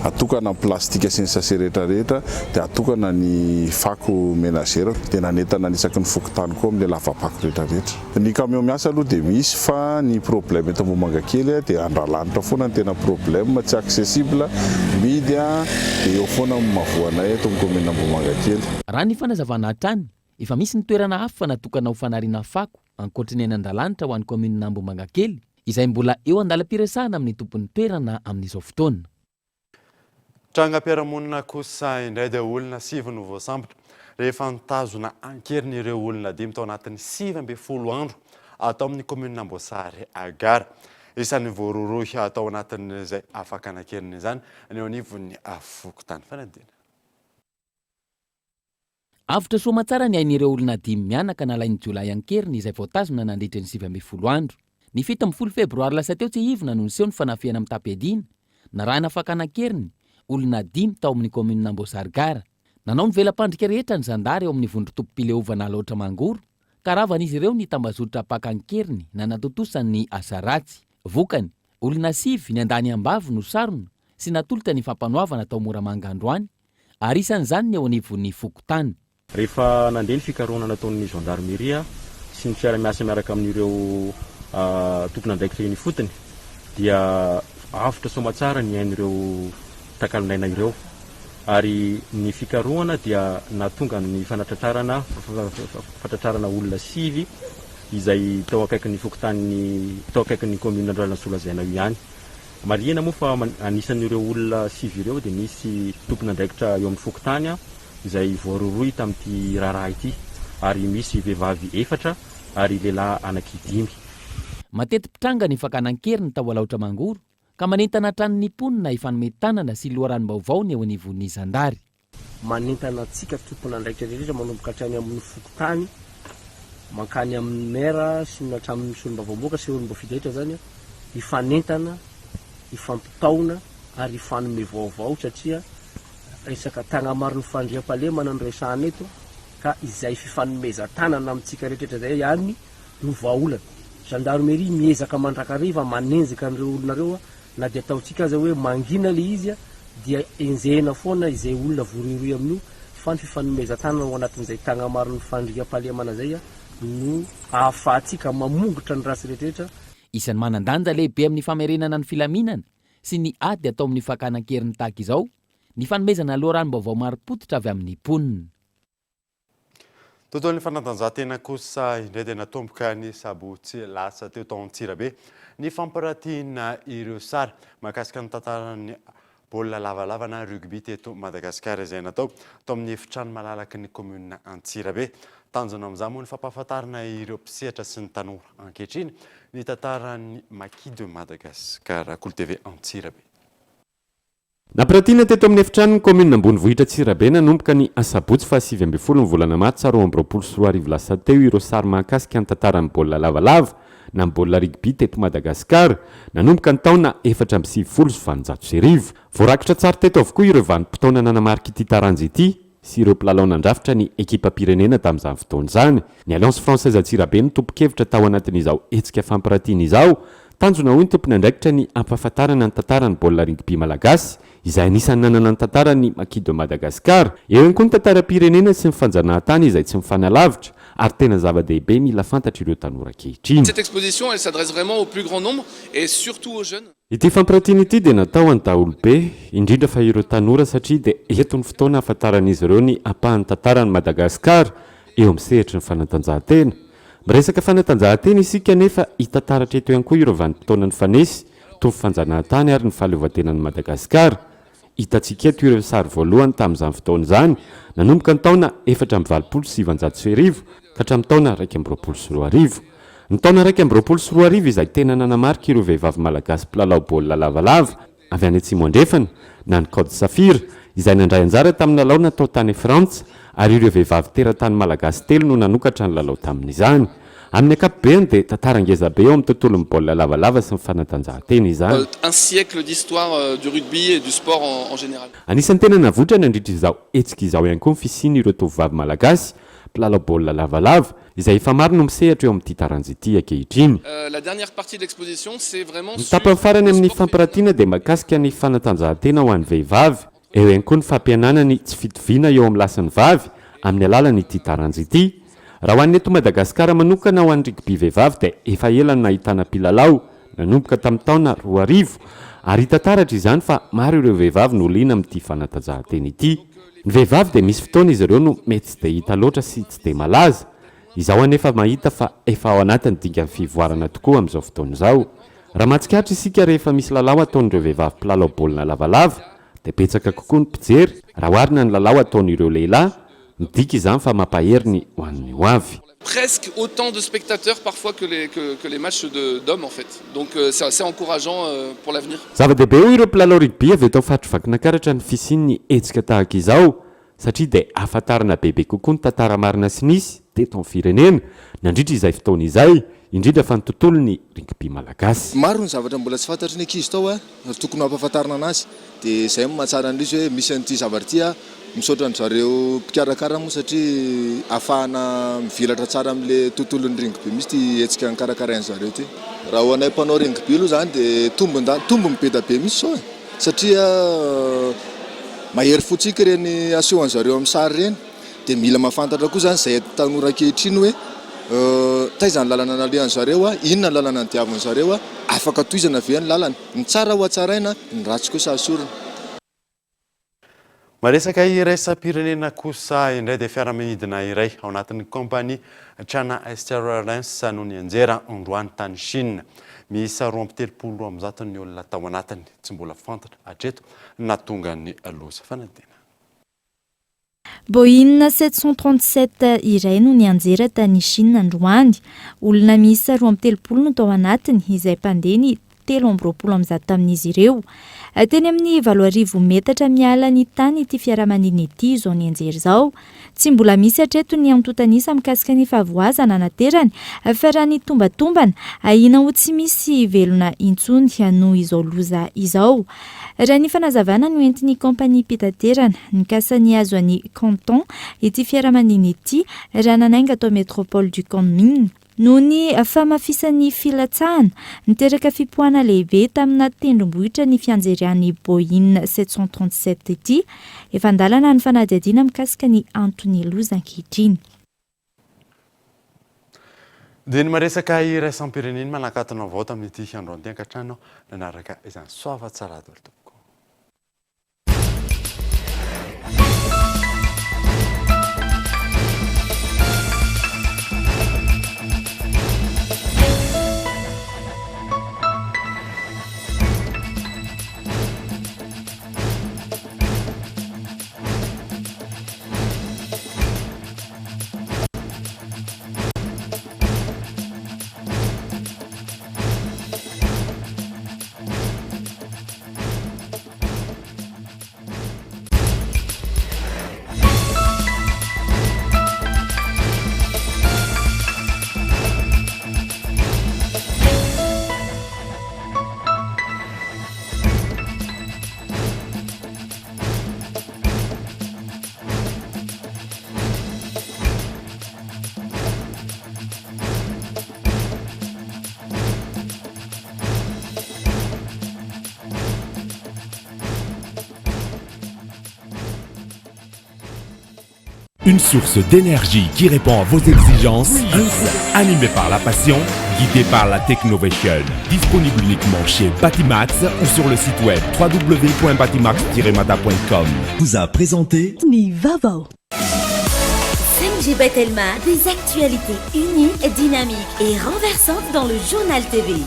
atokana ny plastika sy ny sase rehetrarehetra dia atokana ny fako menazera dia nanentana nisaky ny fokotany koa amin'le lavapako rehetrarehetra. Ny camion miasa aloha dia misy fa ny problème eto Ambomangakely dia andralanitra foana ny tena problème tsy accessible midy dia eo foana mavoanay eto amin'ny komuna Ambomangakely. Raha ny fanazavana hatrany efa misy ny toerana hafa natokana ho fanariana fako ankoatry ny an'andalanitra ho an'ny komuna Ambomangakely izay mbola eo andalam-piresahana amin'ny tompon'ny toerana amin'izao fotoana. Trangam-piarahamonina kosa indray dia olona 7 no voasambotra rehefa nitazona ankeriny ireo olona 5 tao anatin'ny 12 andro atao amin'ny komuna Amboasary Agara. Isan'ny voarorohy atao anatin'izay afaka anankeriny izany ny eo anivon'ny Fokotany Fanadina. Avitra soa matsara ny ain'ireo olona 5 mianaka nalain'ny Jolay ankeriny izay voatazona nandritra ny 12 andro. Ny 17 febroary lasa teo tsy hivona no niseho ny fanafiana amin'ny Tapedina. Narahana afaka anankeriny olona 5 tao amin'ny komuna Amboasary Agara. Nanao ny velam-pandrika rehetra ny zandary eo amin'ny vondrotopom-pileovana loatra mangoro ka ravan'izy ireo ny tambazotra pakan-keriny nanatotosany asa ratsy. Vokany olona 7 ny andany ambavy no sarona sy natolotra ny fampanoavana tao Moramanga androany ary isan'izany ny eo anivon'ny Fokotany. Rehefa nandeha ny fikarohana nataon'ny gendarmeria sy ny fiara-miasa miaraka amin'ireo tompona andraikitra ny fotony dia avitra somatsara ny ain'ireo takalinaina ireo ary ny fikarohana dia natonga ny fanatratrarana olona 7 izay tao akaikin'ny fokontany tao akaikin'ny commune Andralana Solazaina ihany. Marihana moa fa anisan'ireo olona 5 ireo dia misy tompon'andraikitra eo amin'ny fokotany izay voaroroy tamin'ity raharaha ity, ary misy vehivavy 4 ary lehilahy anaky 5. Mateti-pitranga ny fakanan-keriny tao alaotra mangoro ka manentana tranon'ny mponina ifanometanana sy loharanom-baovao ny eo anivon'ny Zandary. Manentana antsika tompon'andraikitra rehetra manomboka hatrany amin'ny fokotany mankany amin'ny maire sy hatramin'ny misy olom-bavam-boaka sy olom-bafidraitra zany ifanentana, ifampitaona ary ifanome vaovao satria resaka tagna maro ny fandriam-pahalemana ny resahana eto ka izay fifanomezan-tanana amintsika rehetra zay ihany no vahaolana. Gendarmerie miezaka mandrakariva manenjika an'ireo olona reo na dia ataontsika aza hoe mangina le izy dia enjehina foana izay olona voaroiroy amin'io fa ny fifanomezan-tanana ao anatin'izay tagna maro ny fandriam-pahalemana zay no ahafahantsika mamongotra ny rasy rehetrarehetra. Isan'ny manan-danja lehibe amin'ny famerenana ny filaminana sy ny ady atao amin'ny fakanan-keriny tahaka izao ny fanomezana loharanom-baovao maro-potitra avy amin'ny mponina. Tontolon'ny fanatanjahantena kosa indray dia natomboka ny sabotsy lasa teo tao Antsirabe ny fampirantiana ireo sary mahakasika ny tantaran'ny baolina lavalava na rugby teto Madagasikara izay natao tao amin'ny efitrano malalaky ny commune Antsirabe. Tanjona amin'izany moa ny fampahafantarana ireo mpisehatra sy ny tanora ankehitriny ny tantaran'ny Maquis de Madagascar Kolo TV Antsirabe. Nampirantiana teto amin'ny efitrano commune Ambonivohitra Antsirabe nanomboka ny asabotsy fa 7 ny volana Maty 2024 lasa teo ireo sary mahakasika ny tantaran'ny baolina lavalava na ny baolina rugby teto Madagasikara nanomboka ny taona 420 voarakitra tsara teto avokoa ireo vanim-potoana nanamarika ity taranja ity sy ireo mpilalao nandrafitra ny ekipa pirenena tamin'izany fotoana izany. Ny Alliance Française Antsirabe ny tompo-kevitra tao anatin'izao hetsika fampirantiana izao. Tanjona hoy ny tompon'andraikitra ny ampahafantarana ny tantaran'ny baolina rugby malagasy izay anisan'ny nanana ny tantaran'ny Maquis de Madagascar. Eo ihany koa ny tantaram-pirenena sy ny fanjanahantany izay tsy mifanalavitra ary tena zava-dehibe mila fantatra ireo tanora ankehitriny. Cette exposition elle s'adresse vraiment au plus grand nombre et surtout aux jeunes. Ity fampirantiana ity dia natao any daholobe indrindra fa ireo tanora satria dia eto ny fotoana ahafantaran'izy ireo ny ampahan'ny tantaran'ny Madagasikara eo amin'ny sehatra ny fanatanjahantena. Miresaka fanatanjahantena isika nefa hitantaratra eto ihany koa ireo vanim-potoana ny fanesy toy ny fanjanahantany ary ny fahaleovantenan'ny Madagasikara. Hitantsika eto ireo sary voalohany tamin'izany fotoana izany nanomboka ny taona 427 ka hatramin'ny taona 2022. Ny taona 2022 izay tena nanamarika ireo vehivavy malagasy mpilalao baolina lavalava avy any Atsimo andrefana na ny Code Safira izay nandray anjara tamin'ny lalao natao tany Frantsa ary ireo vehivavy teratany malagasy 3 no nanokatra ny lalao tamin'izany. Amin'ny ankapobeny dia tantara ngeza be eo amin'ny tontolon'ny baolina lavalava sy ny fanatanjahantena izany. Un siècle d'histoire du rugby et du sport en général. Anisan'ny tena navotra nandritra izao hetsika izao ihany koa ny fisiany ireo tovovavy malagasy mpilalao baolina lavalava izay efa maro no misehatra eo amin'ity taranja ity ankehitriny. La dernière partie de l'exposition c'est vraiment ny tapany farany amin'ny fampirantiana dia mahakasika ny fanatanjahantena ho an'ny vehivavy. Eo ihany koa ny fampianana ny tsy fitoviana eo amin'ny lasan'ny vavy amin'ny alalan'ity taranja ity. Raha ho an'ny eto Madagasikara manokana ho an'ny rugby vehivavy dia efa ela no nahitana mpilalao nanomboka tamin'ny taona 2000 ary hitantaratra izany fa maro ireo vehivavy no liana amin'ity fanatanjahantena ity. Ny vehivavy dia misy fotoana izy ireo no mety tsy dia hita loatra sy tsy dia malaza. Izao anefa mahita fa efa ao anatin'ny dingan'ny fivoarana tokoa amin'izao fotoana izao. Raha mahatsikaritra isika rehefa misy lalao ataon'ireo vehivavy mpilalao baolina lavalava dia betsaka kokoa ny mpijery raha oharina ny lalao ataon'ireo lehilahy. Midika izany fa mampaheriny ho an'ny hoavy. Presque autant de spectateurs parfois que les matchs d'hommes en fait. Donc c'est assez encourageant pour l'avenir. Zava-dehibe io ireo mpilalao rugby avy eto fatrovakinankaratra ny fisian'ny hetsika tahaka izao satria dia ahafantarana bebe kokoa ny tantara marina sy nisy teto amin'ny firenena nandritra izay fotoana izay indrindra fa ny tontolon'ny rugby malagasy. Maro ny zavatra mbola tsy fantatry ny ankizy tao tokony hampafantarina anazy dia izay mahatsara an'izy hoe misy an'ity zavatra ity misaotra ny zareo mpikarakara moa satria ahafahana mivelatra tsara amin'ilay tontolon'ny rugby misy ty hetsika nikarakarain'ny zareo ty. Raha ho anay mpanao rugby aloha zany dia tombo mipeta be misy sao satria mahery fotsika ireny asehoan'ny zareo amin'ny sary ireny dia mila mahafantatra koa zany izay tanora ankehitriny hoe taiza ny lalana nalehan'ny zareo inona ny lalana ny diavin'ny zareo afaka toizana ve ny lalana ny tsara ho hatsaraina ny ratsy kosa asorina. maresaka iraisam-pirenena kosa indray dia fiaramanidina iray ao anatin'ny kompania China Eastern Airlines noho ny anjera androany tany Chine. Misy 27 am'zato ny olona tao anatiny, tsy mbola fantatra hatreto natonga ny loza fanadina. Boeing 737 iray no nianjera tany Chine androany. Olona miisa 27 no tao anatiny izay mpandeha ny 720 tamin'izy ireo. Teny amin'ny 8,000 metatra miala ny tany ity fiaramanidina ity izao nianjera izao. Tsy mbola misy hatreto ny antotanisa mikasika ny fahavoazana naterany fa raha ny tombatombana ahina ho tsy misy velona intsony noho izao loza izao. Raha ny fanazavana no entin'ny kompania pitaterana nikasany azo any Canton ity fiaramanidina ity raha nanainga atao métropole du Kunming. Noho ny famafisan'ny filatsahana niteraka fipoahana lehibe tamina tendrombohitra ny fianjerian'ny Boeing 737 ity, efa andalana ny fanadihadiana mikasika ny antony loza ankehitriny. Dia ny maresaka iraisam-pirenena manakatona avao tamin'ity andro antiankatrano nanaraka izany soava tsara daholo tompoko. Une source d'énergie qui répond à vos exigences, animée par la passion, guidée par la technovation. Disponible uniquement chez Batimax ou sur le site web www.batimax-mata.com. Vous a présenté Nivavo. 5G Batelma, des actualités uniques, dynamiques et renversantes dans le journal TV.